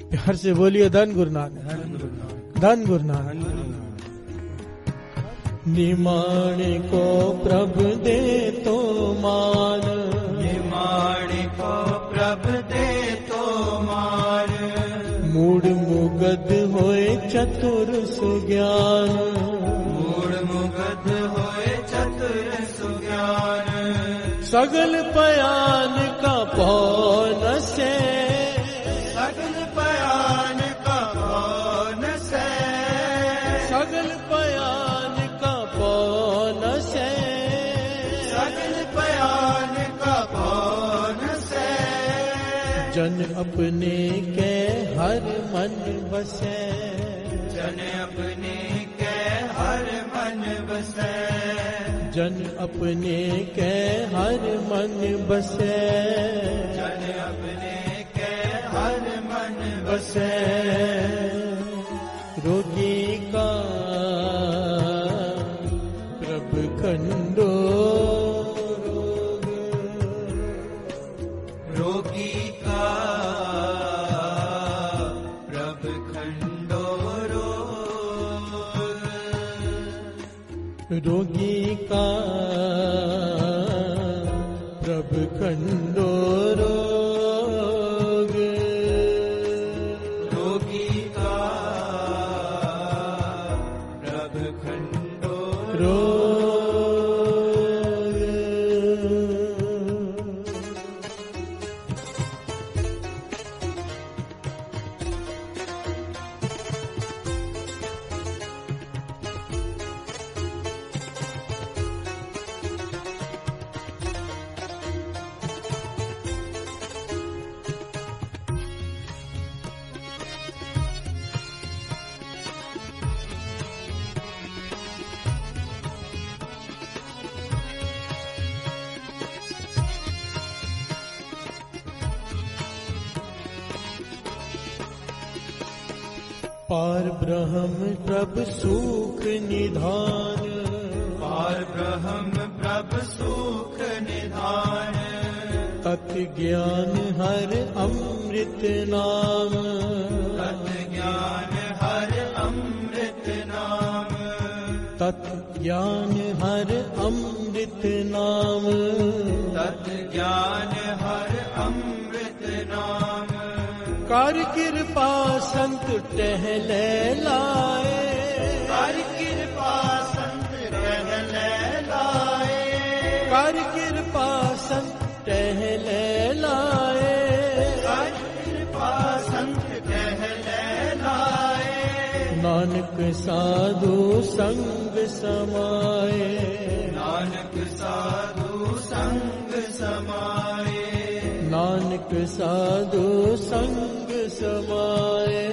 प्यार से बोलिए धन गुरु नानक, धन गुरु नानक। धन गुरु धन नानक। गुरु नानक। निमाणे को प्रभु दे तो मान, निमाणे को प्रभु दे तो मान, मूड मुगद होए चतुर सुज्ञान, मूड मुगध होए चतुर सुज्ञान, सगल पयान का पौन से, सगल सगल पयान का पौन से, सगल पयान का पौन से, जन अपने के हर मन बसे, जन अपने के हर मन बसे, जन अपने के हर मन बसे, जन अपने के हर मन बसे, रोगी का प्रभु खंडो रोग, रोगी का प्रभु खंडो रोग, रोगी का प्रभु खंडो रोग, रोगी का प्रभु खंडो रोग। पार ब्रह्म प्रभु सुख निधान, पार ब्रह्म प्रभु सुख निधान, तत् ज्ञान हर अमृत नाम, तत् ज्ञान हर अमृत नाम, तत् ज्ञान हर अमृत नाम, तत् ज्ञान हर अमृत नाम, कर कृपा संत टहले लाए, कर कृपा संत टहले लाए, कर कृपा संत टहले लाए, कर कृपा संत टहले लाए, नानक साधु संग समाए, नानक साधु संग समाए, नानक साधु संग समाए,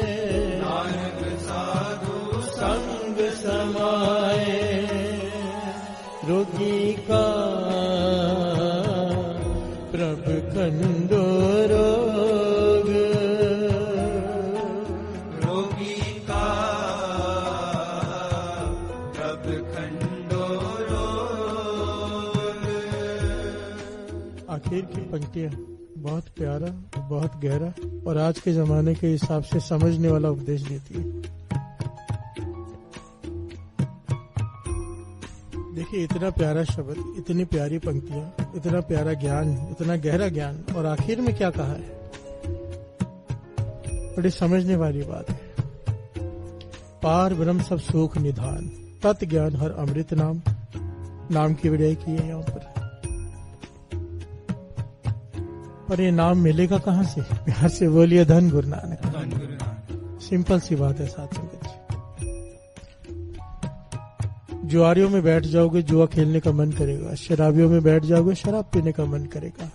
नानक साधु संग समाए, रोगी का प्रभु खंडो रोग, रोगी का प्रभु खंडो रोग। आखिर की पंक्तियां बहुत प्यारा, बहुत गहरा और आज के जमाने के हिसाब से समझने वाला उपदेश देती है। देखिए, इतना प्यारा शब्द, इतनी प्यारी पंक्तियां, इतना प्यारा ज्ञान, इतना गहरा ज्ञान, और आखिर में क्या कहा है, बड़ी समझने वाली बात है। पार ब्रह्म सब सुख निधान, तत् ज्ञान हर अमृत नाम, नाम की विड़ाई की है यहाँ पर। पर ये नाम मिलेगा कहाँ से? प्यार से बोलिए धन गुरु नानक। सिंपल सी बात है साथ संगत जी। जुआरियों में बैठ जाओगे, जुआ खेलने का मन करेगा। शराबियों में बैठ जाओगे, शराब पीने का मन करेगा।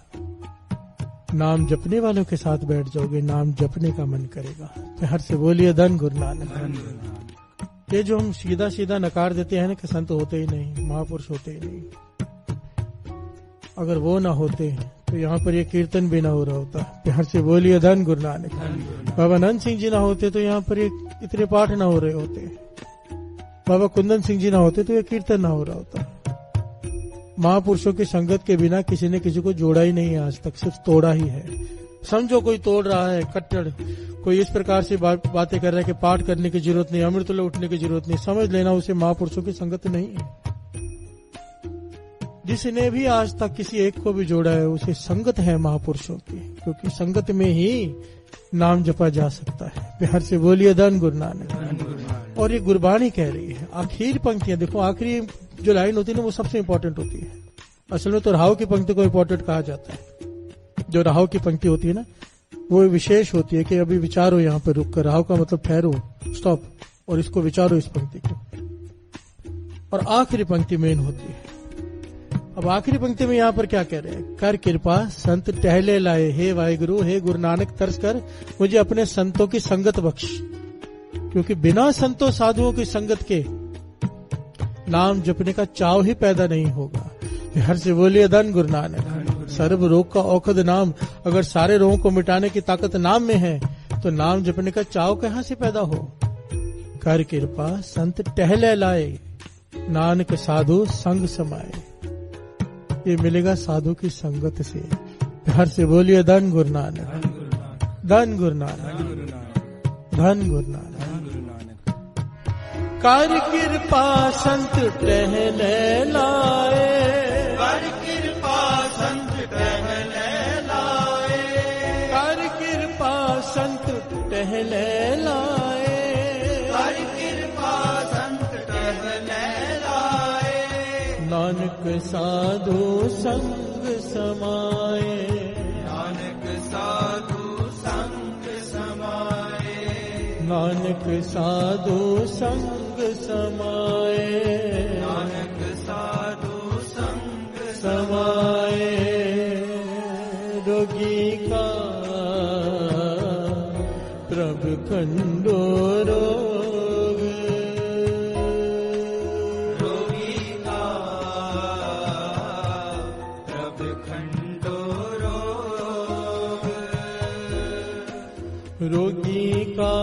नाम जपने वालों के साथ बैठ जाओगे, नाम जपने का मन करेगा। प्यार से बोलिए धन गुरु नानक। ये जो हम सीधा सीधा नकार देते हैं ना कि संत होते ही नहीं, महापुरुष होते ही नहीं, अगर वो ना होते तो यहाँ पर ये कीर्तन भी ना हो रहा होता। प्यार से बोलिए धन गुरु नानक। बाबा नंद सिंह जी ना होते तो यहाँ पर ये इतने पाठ ना हो रहे होते। बाबा कुंदन सिंह जी ना होते तो ये कीर्तन ना हो रहा होता। महापुरुषों की संगत के बिना किसी ने किसी को जोड़ा ही नहीं है आज तक, सिर्फ तोड़ा ही है। समझो कोई तोड़ रहा है, कट्टर कोई इस प्रकार से बातें कर रहा है कि पाठ करने की जरूरत नहीं, अमृत उठने की जरूरत नहीं, समझ लेना उसे महापुरुषों की संगत नहीं है। जिसने भी आज तक किसी एक को भी जोड़ा है उसे संगत है महापुरुषों की, क्योंकि संगत में ही नाम जपा जा सकता है। प्यार से बोलिए धन गुरु नानक। और ये गुरबानी कह रही है। आखिरी पंक्तियां देखो, आखिरी जो लाइन होती है ना वो सबसे इंपॉर्टेंट होती है। असल में तो राहु की पंक्ति को इंपॉर्टेंट कहा जाता है। जो राहु की पंक्ति होती है ना वो विशेष होती है कि अभी विचारो, यहाँ पर रुक कर, राहु का मतलब ठहरो, स्टॉप, और इसको विचारो इस पंक्ति को। और आखिरी पंक्ति मेन होती है। अब आखिरी पंक्ति में यहां पर क्या कह रहे हैं? कर कृपा संत टहले लाए, हे वाहिगुरु, हे गुरु नानक तरस कर मुझे अपने संतों की संगत बख्श, क्योंकि बिना संतों साधुओं की संगत के नाम जपने का चाव ही पैदा नहीं होगा। हर से बोलिए धन गुरु नानक। सर्व रोग का औषध नाम, अगर सारे रोगों को मिटाने की ताकत नाम में है तो नाम जपने का चाव कहां से पैदा हो? कर कृपा संत टहले लाए, नानक साधु संग समाए। ये मिलेगा साधु की संगत से। हर से बोलिए धन गुरु नानक, धन गुरु नानक, धन गुरु नानक। कर कृपा संत टहले लाए, कर कृपा संत टहले लाए, कर कृपा संत टहले लाए, कर कृपा संत टहले लाए, नानक साधु संग समाए, नानक साधु संग समाए, नानक साधु संग समाए, नानक साधु संग समाए। रोगी का प्रभु खंडो रोग, रोगी का प्रभु खंडो रोग, रोगी का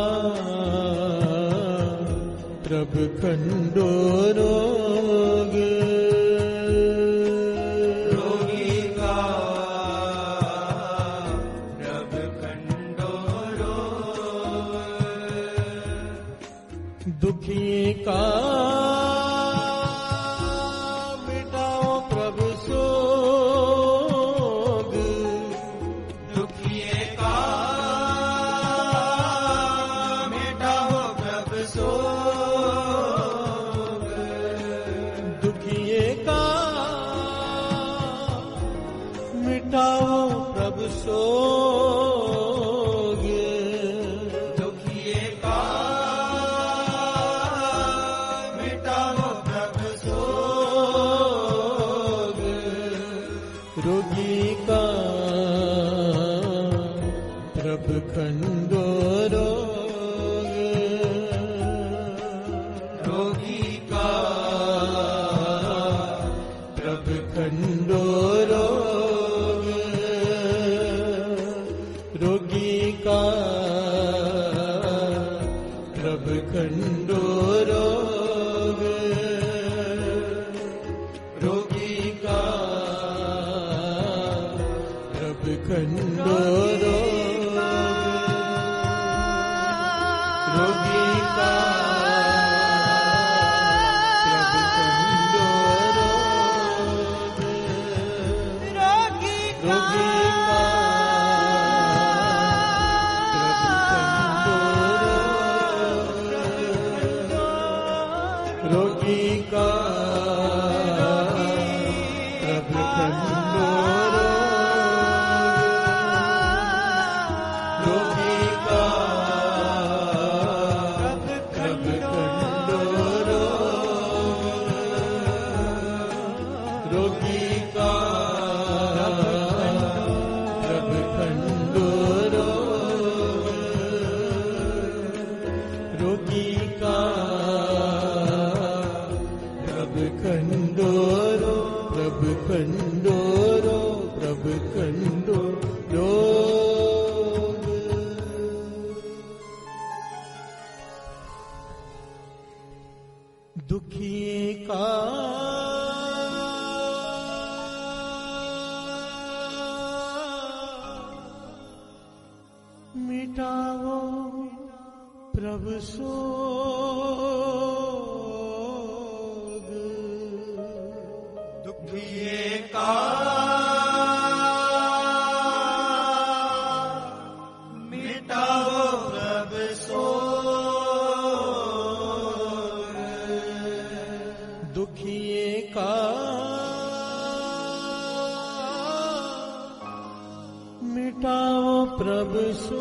प्रभु खंडो रोग, रोगी का प्रभु खंडो रोग, दुखी का मिटाओ प्रभु सोग, दुखिए का मिटाओ प्रभु सोग, दुखिए का मिटाओ प्रभु सोग, दुखिए का मिटाओ प्रभु सोग, रोगी का प्रभु खंडो रोग, रोगी का प्रभु खंडो रोग, रोगी का प्रभु खंडो रोग, रोगी का प्रभु खंडो रोग, रोगी का प्रभु खंडो रोग, रोगी का रोगी का प्रभु खंडो रोग, रोगी का प्रभु खंडो रोग, रोगी का प्रभु खंडो रोग, रोगी का प्रभु खंडो रो, प्रभु खंडो रो, प्रभु खंडो रोग। दुखिए का मिटाओ प्रभु सोग, दुखिए का मिटाओ प्रभु सोग, दुखिए का मिटाओ प्रभु सोग,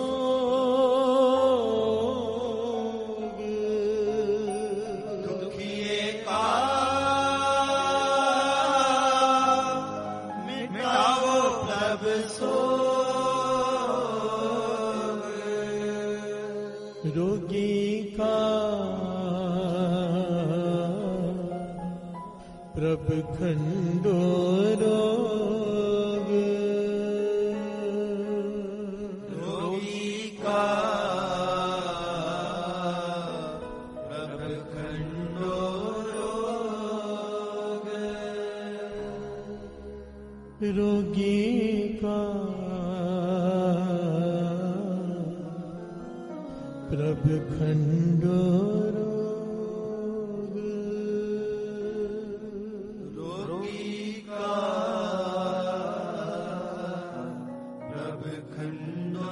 दुखिए का प्रभ खंडो रोग रोगी का प्रभ खंडो रोग रोगी का प्रभ खंडो रोग रोगी का प्रभ खंडो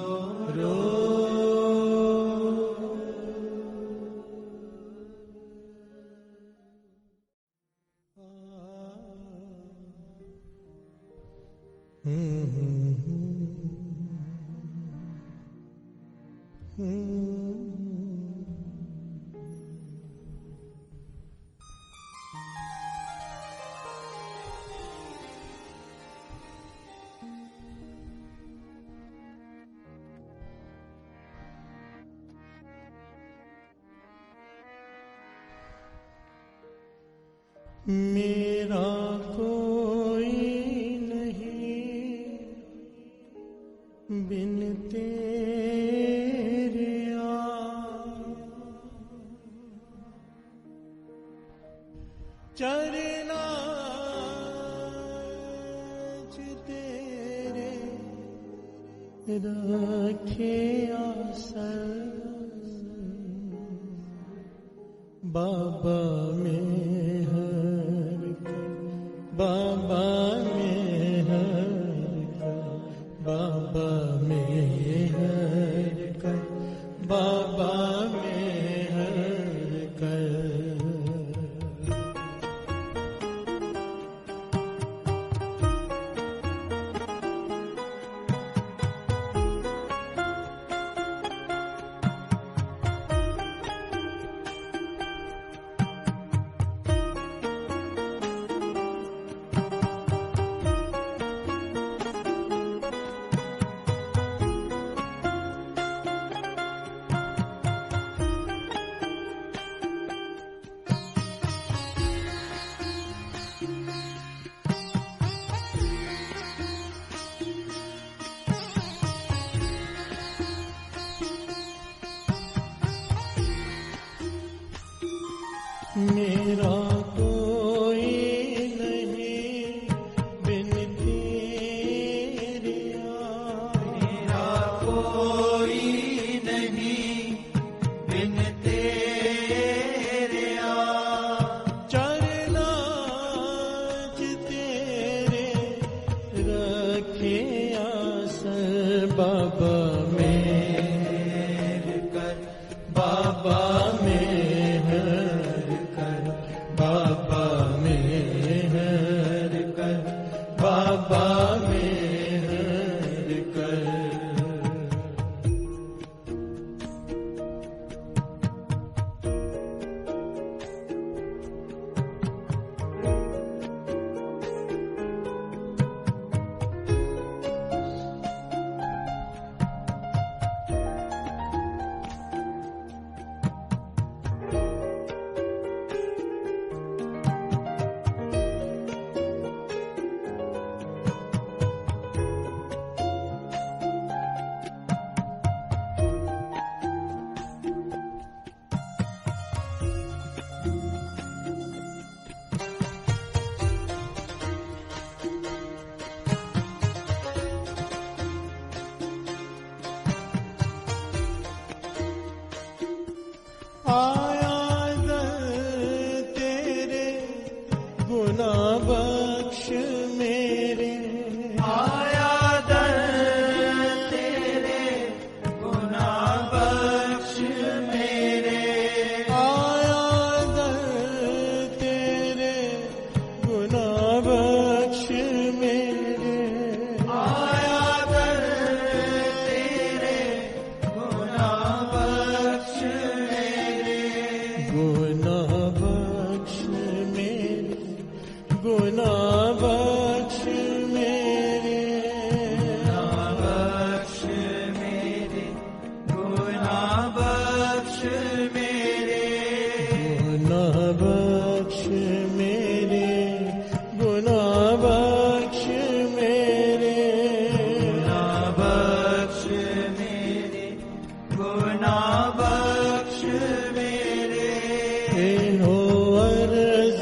मेरा कोई नहीं बिन तेरे चरना तेरे रखे आसर बाबा में बाबा में बाबा में बाबा में मेरा कोई नहीं बिन तेरे मेरा कोई नहीं बिन तेरे चरना तेरे रखे आसर बाबा मेहर कर बाबा मेहर कर बाबा मेहर कर बाबा मेहर कर आया दर तेरे गुना बख्श मेरे आया दर तेरे गुना बख्श मेरे आया दर तेरे गुना बख्श मेरे आया दर तेरे गुना बख्श गुना बख्श मेरे गुना बख्श मेरे गुना बख्श मेरे गुना बख्श मेरे एनो अर्ज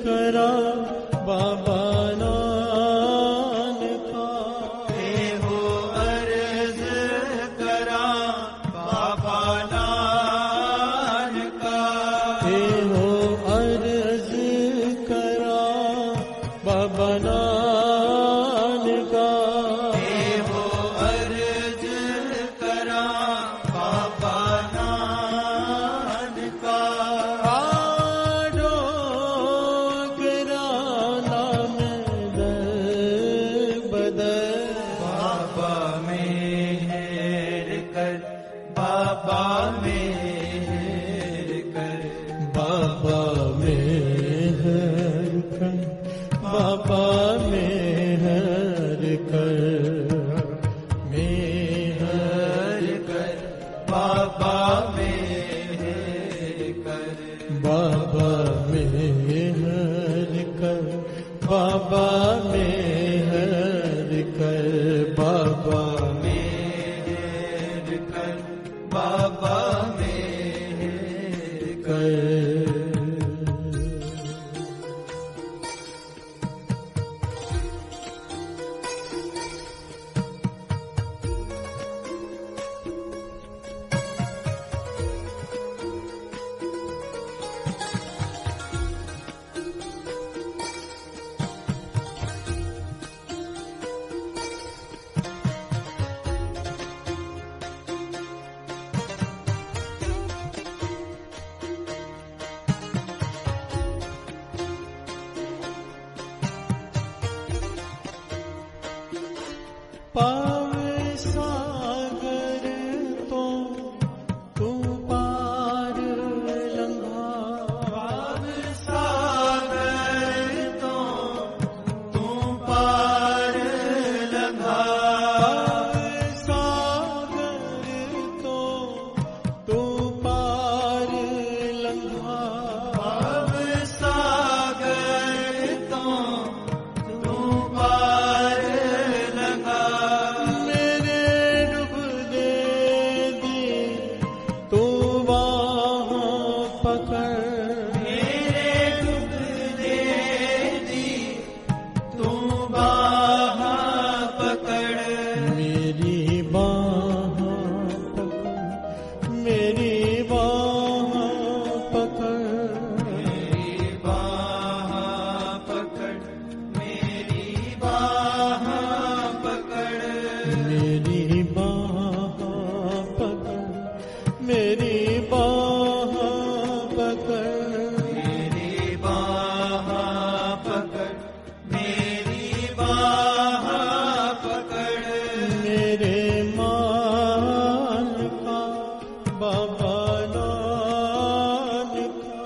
करा बाबा नानका, एहो अर्ज करा बाबा नानका, एनो अर्ज करा बाबा नानका, एहो अर्ज करा बाबा नानका, आडो गिराना में दर बदर, बाबा मेहर कर, बाबा मेहर कर, बाबा मेहर कर, बाबा मेहर कर, मेहर कर बाबा मेहर कर, बाबा मेहर कर, बाबा मेहर कर, बाबा मेहर कर, बाबा मेहर कर। कर। पावे सागर तो तू पार लंघा, पाव सागर तो तू पार लंघा, पावे सागर तो तू पार लंघा, पाव सागर तो तू पार लंघा, मेरे डूबने दी तू वहाँ पकड़, मेरे डूबने दी तू बाह पकड़, मेरी बाह पकड़, मेरी बाह पकड़, मेरी बाह पकड़, मेरी बाह पकड़, मेरी बाह पकड़, मेरी बाह पकड़, मेरी बाह पकड़, मेरी बाह पकड़, मेरे मान का बाबा नानका,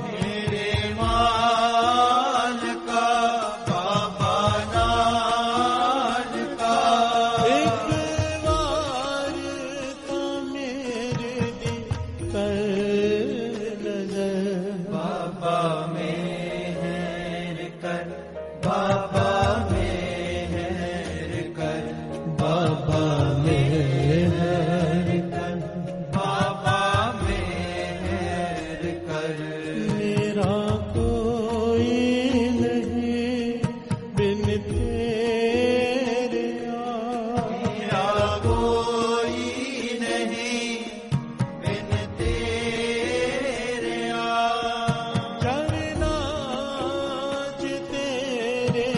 मेरे मान का बाबा नान का, एक बार का मेरे दिल कर नजर, बाबा मेहर कर, बाबा मेहर कर, बाबा मेहर कर, बाबा मेहर कर, मेरा कोई नहीं बिन तेरे मेरा कोई नहीं बिन तेरे चरना तेरे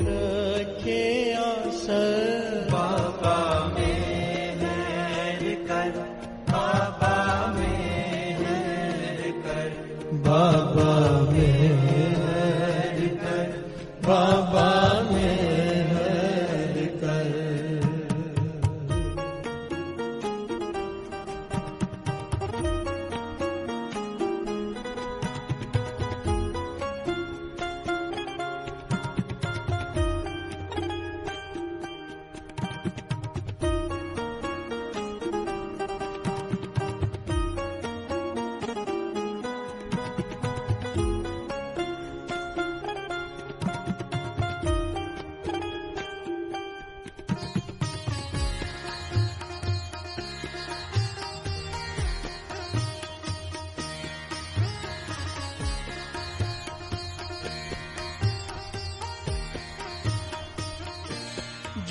रखे आसर, बाबा मेहर कर, बाबा मेहर कर, बाबा मेहर कर, बाबा मेहर कर।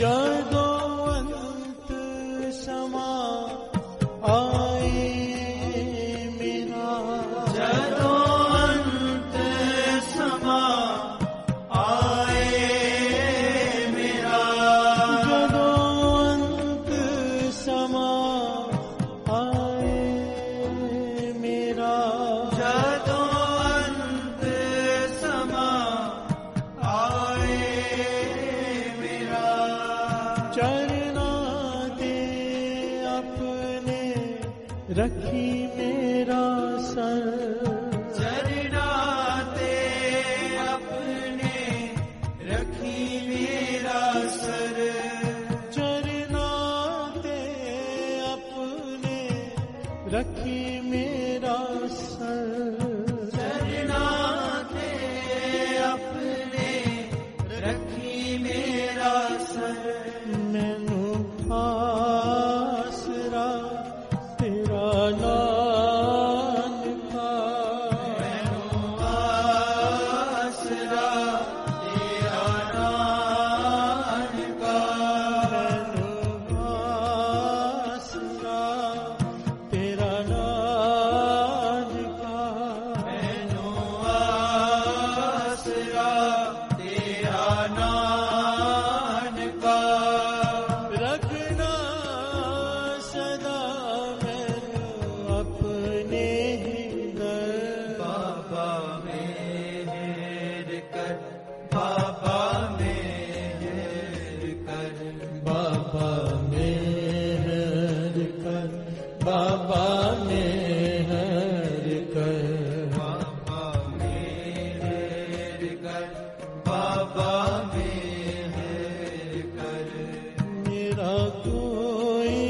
ਜਦੋਂ ਅੰਤ ਸਮਾ ਆਏ ਮੇਰਾ, ਜਦੋਂ ਅੰਤ ਸਮਾ ਆਏ ਮੇਰਾ, ਜਦੋਂ ਅੰਤ ਸਮਾ ਆਏ ਮੇਰਾ, ਜਦੋਂ ਅੰਤ ਸਮਾ ਆਏ ਮੇਰਾ, ਚਰਨਾਂ ਤੇ ਆਪਣੇ ਰੱਖੀ ਮੇਰਾ ਸਰ, ਚਰਨਾਂ ਤੇ ਆਪਣੇ ਰੱਖੀ ਮੇਰਾ ਸਰ, ਚਰਨਾਂ ਤੇ ਆਪਣੇ ਰੱਖੀ ਮੇਰਾ ਸਰ, ਚਰਨਾਂ ਤੇ ਆਪਣੇ ਰੱਖੀ ਮੇਰਾ ਸਰ, ਮੈਨੂੰ ਆਸਰਾ ਤੇਰਾ ਨਾਨਕਾ, ਮੈਨੂੰ ਆਸਰਾ ਤੇਰਾ ਨਾਨਕਾ, ਮੈਨੂੰ ਆਸਰਾ ਤੇਰਾ ਨਾਨਕਾ, ਮੈਨੂੰ ਆਸਰਾ ਤੇਰਾ ਨਾਨਕਾ, ਰੱਖਣਾ ਸਦਾ ਮੈਨੂੰ ਆਪਣੇ ਹੀ ਦਰ, ਬਾਬਾ ਮਿਹਰ ਕਰ, ਬਾਬਾ ਮਿਹਰ ਕਰ, ਬਾਬਾ ਮਿਹਰ ਕਰ, ਬਾਬਾ ਮਿਹਰ ਕਰ, ਬਾਬਾ ਮਿਹਰ ਕਰ, ਬਾਬਾ ਮਿਹਰ ਕਰ, ਮੇਰਾ ਕੋਈ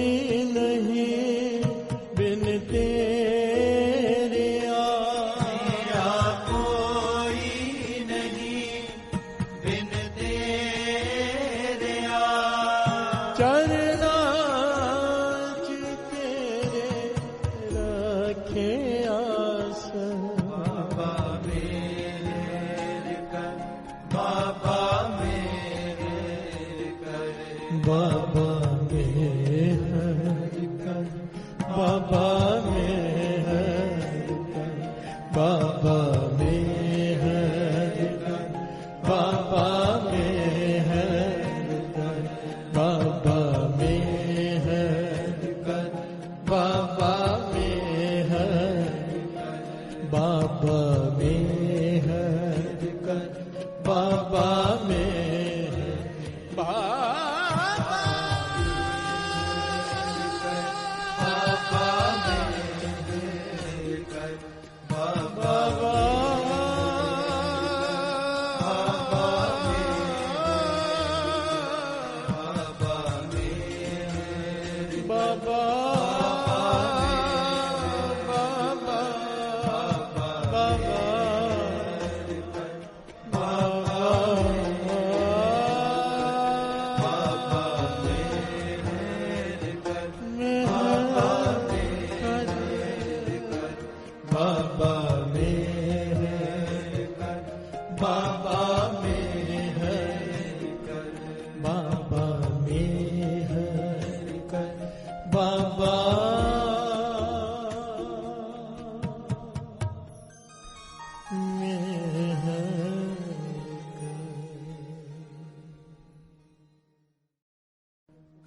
ਨਹੀਂ ਬਿਨ ਤੇਰਿਆ, ਮੇਰਾ ਕੋਈ ਨਹੀਂ ਬਿਨ ਤੇਰਿਆ, ਚਰਨਾਂ ਚ ਤੇਰੇ ਰੱਖਿਆ ਸਰ, ਬਾਬਾ ਮਿਹਰ ਕਰ, ਬਾਬਾ ਮਿਹਰ ਕਰ, ਬਾਬਾ ਮਿਹਰ ਕਰ, ਬਾਬਾ ਮਿਹਰ ਕਰ, ਬਾਬਾ ਮਿਹਰ ਕਰ, ਬਾਬਾ ਮਿਹਰ ਕਰ, ਬਾਬਾ ਮਿਹਰ ਕਰ, ਬਾਬਾ ਮਿਹਰ ਕਰ, ਬਾਬਾ ਮਿਹਰ ਕਰ, ਬਾਬਾ ਮਿਹਰ,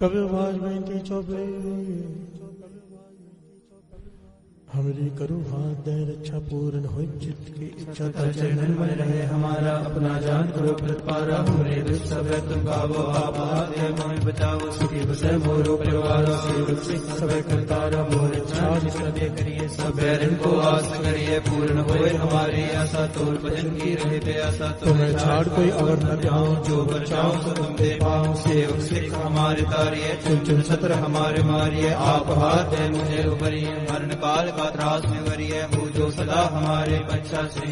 कभी आवाज बेनती चौबे हमरी करो हाथ दे रक्षा पूर्ण हो चित्त की इच्छा चरणन में रहे हमारा अपना जान करो प्रतिपारा हमरे दुख सब तुम गावो आप हाथ मोहि बचाओ सुखी बसे मोरो परिवार सिख सब करतारा मोर इच्छा जिसके करिए सब बैरन को आस करिए पूर्ण होए हमारी आशा तोर भजन की रहे प्यासा तुम्हें छाड़ कोई अवर न जाओ जो बचाओ सो तुम दे पाओ सेवक सिख हमारे तारिये चुन चुन सत्र हमारे मारिए आप हाथ दे मुझे उबरिए मरण काल का त्रास में वरिए हो जो सदा हमारे बच्चा श्री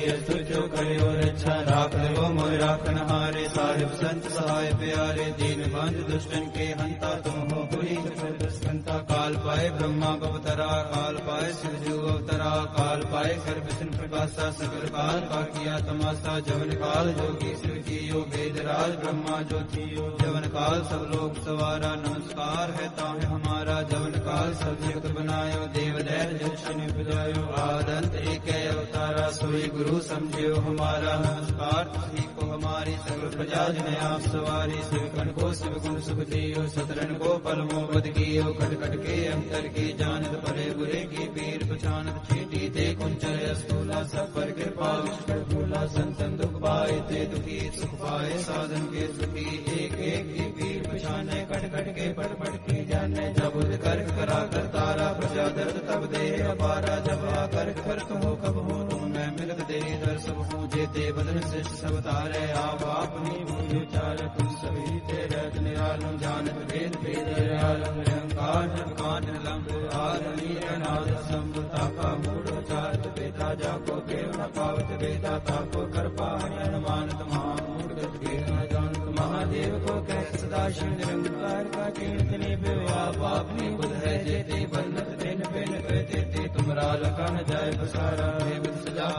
जो करे और अच्छा राख लो मोह राखन हारे साहिब संत सहाय प्यारे दीन बंध दुष्टन के हंता तुम हो कोई दुष्टंता काल पाए ब्रह्मा अवतरा काल पाए शिव अवतरा काल पाए कर विष्णु प्रकाशा सकल काल का किया तमाशा जवन काल जोगी शिव जियो वेद राज ब्रह्मा ज्योतियो जवन काल सब लोग सवारा नमस्कार है ताहे हमारा जवन काल सब जगत बनायो देव दैव जन बजायो आदंत एक अवतारा सोई गुरु समझियो हमारा नमस्कार तुझी को हमारी सगल प्रजा जन आप सवारी शिवकन को शिव गुण सुख दियो सतरन को पलमो बद कियो कट कट के अंतर की जानत परे बुरे की पीर पहचानत चीटी ते कुंचर स्थूला सब पर कृपा विष्णु भूला संतन दुख पाए ते दुखी सुख पाए साधन के सुखी एक एक की पीर पहचाने कट कट के पट पट की जाने जब कर करा कर तारा प्रजा दर्द तब दे अपारा जब आकर कर कहो कब हो मैं मिलत तेरी दर सब पूजे ते बदन श्रेष्ठ सब तारे आप अपनी भूल चार तुम सभी तेरे निरालम जानत वेद वेद निरालम निरंकार निर्कान लंब आरणी अनाद संभता का मूढ़ोचार बेता जाको देव न पावत बेता ताको कर पाहन अनुमानत महामूढ़ के न जानत महादेव को कह सदा शिव निरंकार का कीर्तनी आप अपनी बुध है जेते बन्नत दिन बिन कहते ते तुमरा लखा न जाय बसारा हे बुध सजा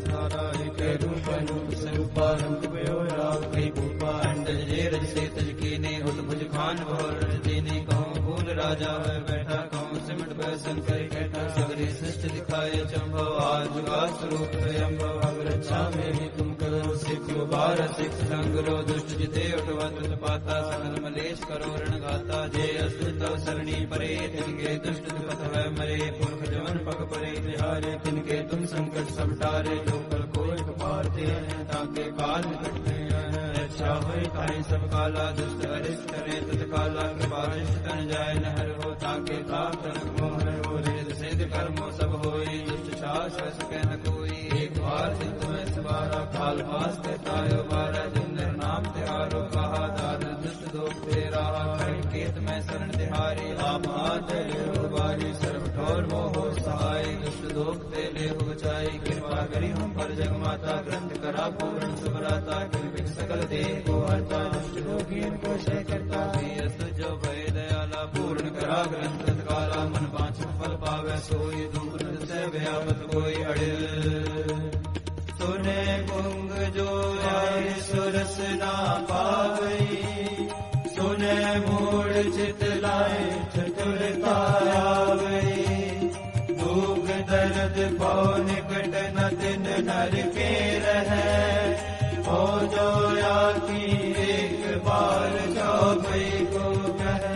सारा एक रूप अनूप स्वरूपा रंग भयो राग कई भूपा अंडज जे रज से तज कीने उत भुज खान भोर रजनी कहूँ भूल राजा है बैठा कहूँ सिमट बैसन कर कैठा सगरी सृष्टि दिखाए चंभव आज स्वरूप स्वयंभव अब रक्षा मेरी तुम करो सिख बार सिख संग रो दुष्ट जिते उठवत पाता सकल मलेश करो रण गाता जे अस्तुत सरणी परे तिनके दुष्ट दुपत है मरे पुरख जवन पग परे तिहारे तिनके तुम संकट सब टारे जो कल को एक पारते हैं ताके काल निकटते हैं रक्षा होए तारे सब काला दुष्ट अरिष्ट करे तत्काला कृपा तन जाय नहर हो ताके ताप तनक मोहर हो रिद सिद्ध कर्मो सब होई दुष्ट शास सके न कोई एक बार चिंत में सवारा काल पास कहतायो बारा जिंदर नाम तिहारो कहा दार दुष्ट दोष तेरा केत में शरण तिहारी आप आते हो बारी सर्व ठोर मोह सहाय दुष्ट दोष ते ले हो बचाई कृपा करी हम पर जग माता ग्रंथ करा पूर्ण सुभराता कृपिक सकल देह को हरता दुष्ट रोगियन को क्षय करता जो भय दयाला पूर्ण करा ग्रंथ काला मन पांच फल पावे सोई दुख से व्यापत कोई अड़िल सुने कुंग जो आए सुरस ना पावई सुने मूड चित लाए चतुरता आवई दुख दर्द पाओ निकट न दिन नर के रहे हो जो आकी एक बार चौबई को कहे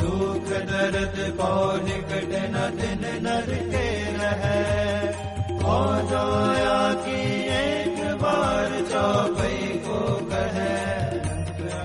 दुख दर्द पाओ निकट न दिन नर के रहे हो जो आकी एक बार चौबई को कहे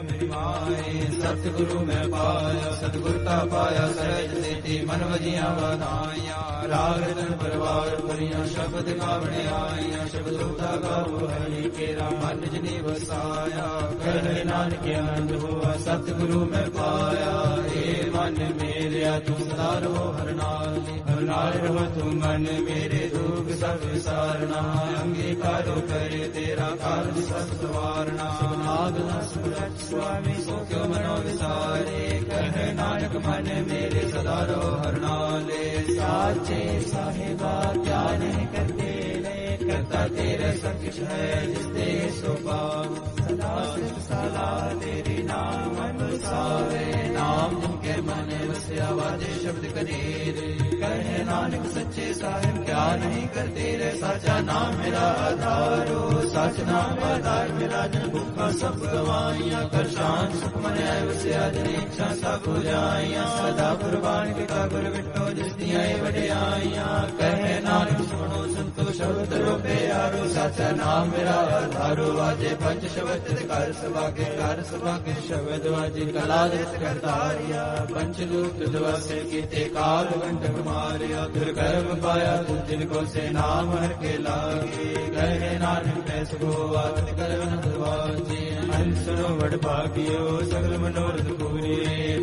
मेरी माए सतगुरु में पाया सतगुरता पाया सहज सेती मन वजिया वधाइया राग धन परिवार परिया शब्द गावने आइया शब्द उठा गाओ हरि केरा मन जनी वसाया कह नानक आनंद हुआ सतगुरु में पाया हे मन मेरे तू सदा रहो हर नाल रहो तू मन मेरे दुख सब विसारना अंगीकारो करे तेरा कार्य सब सवारना नाग सुरत स्वामी सो क्यों मनो विसारे कह नानक मन मेरे सदा रहो हर नाले साचे साहिबा क्या नहीं करते ले करता तेरे सब कुछ है जिसते सोपा सदा सला तेरी नाम अनुसारे नाम जिनके मन वस्या वाजे शब्द कदीर कहे नानक सच्चे साहिब क्या नहीं करते रे साचा नाम मेरा आधारो सच नाम आधार मेरा जन भूखा सब गवाइया कर शांत सुख मन वस्या जन इच्छा सब हो जाइया सदा कुर्बान के गुर बिटो जिस दिया बड़े आइया कहे नानक सुनो संतो शब्द रूपे यारो साचा नाम मेरा आधारो वाजे पंच शब्द कर सभागे शब्द वाजे कला करतारिया पंचलोक द्वासे कीते काल कंटक मारिया दुर्गर्भ पाया तुम जिनको से नाम हर के लागे कहे नानक पैस गो आगत करवन दवाजे अंसरो वड भागियो सकल मनोरथ पूरे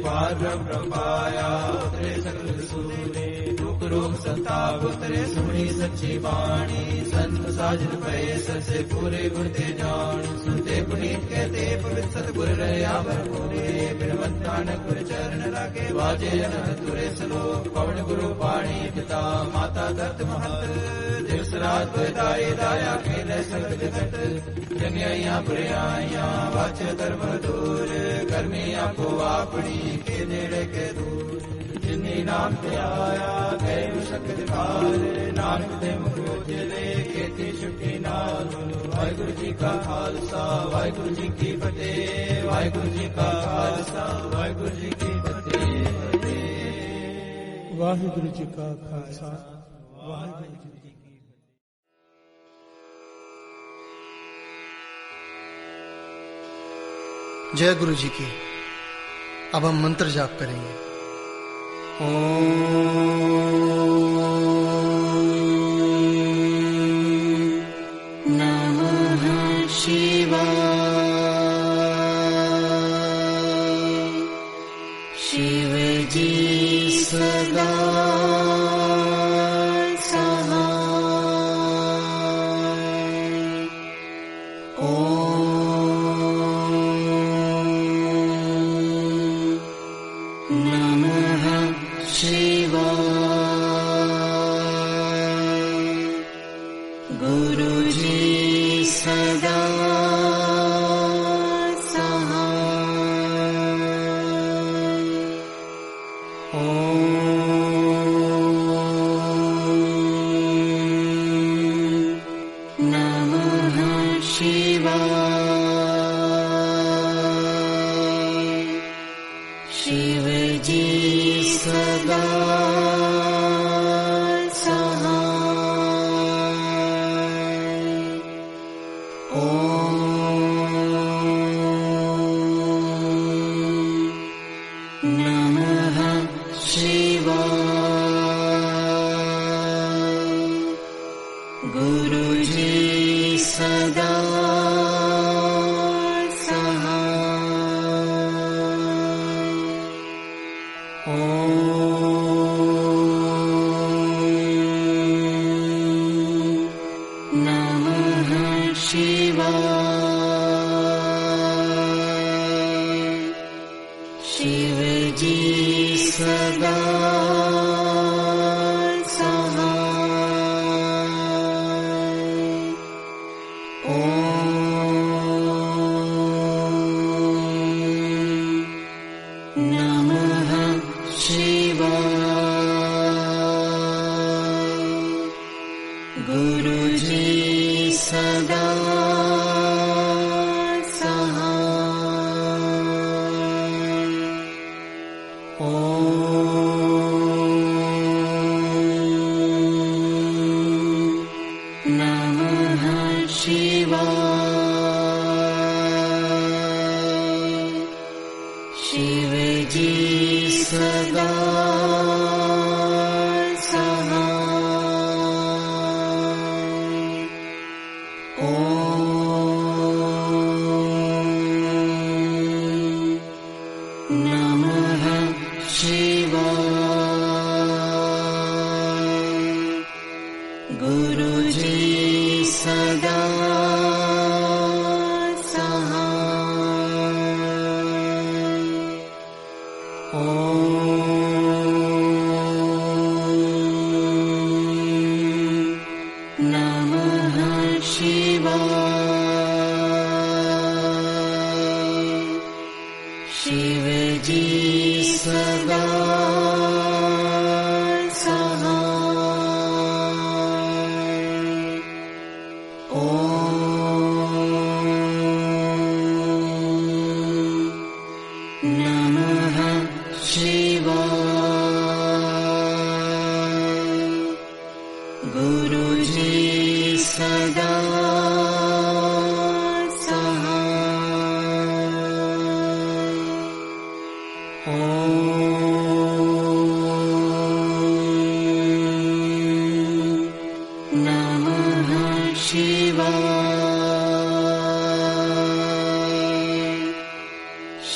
पार ब्रह्म पाया उतरे सकल सूरे दुख रोग संताप उतरे सुनी सच्ची बाणी संत साजन भये ससे पूरे गुण ते जान सुनते पुनीत कहते पवित्र सतगुर रहा भरपूरे बिरमत नानक गुर चरण राखे वाजे अनहद तुरे सलोक पवन गुरु पाणी पिता माता दत्त महत दिवस रात दाए दाया खेल सगल जगत जंगिया बुरियाइया वाच धर्म दूर गर्मी आपो अपनी के नेड़े के दूर जिन्नी नाम ते आया गए शक्ति पार नानक दे मुख उजले खेती छुट्टी नाल वाहिगुरु जी का खालसा वाहिगुरु जी की फतेह वाहिगुरु जी का खालसा वाहिगुरु जी की फतेह वाहिगुरु जी का खालसा वाहिगुरु जी की जय गुरु जी की। अब हम मंत्र जाप करेंगे। नमः शिवाय शिव जी सदा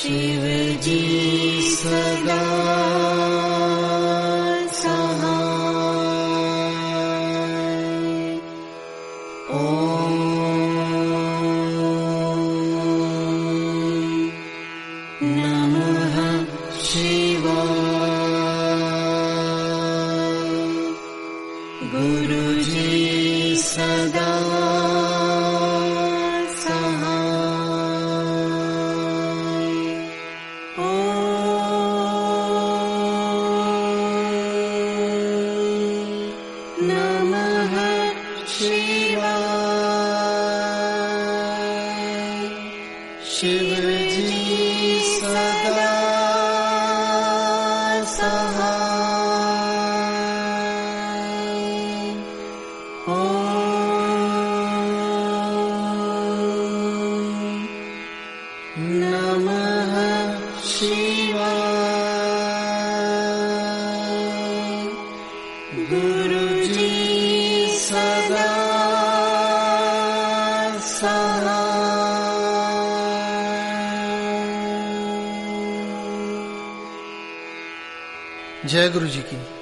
शिवजी सदा सहाय नमः शिवाय। गुरुजी सदा सहाय। नमः शिवाय। शिवजी सदा सहाय। नमः शिवाय। गुरुजी सदा सहाय। जय गुरु जी की।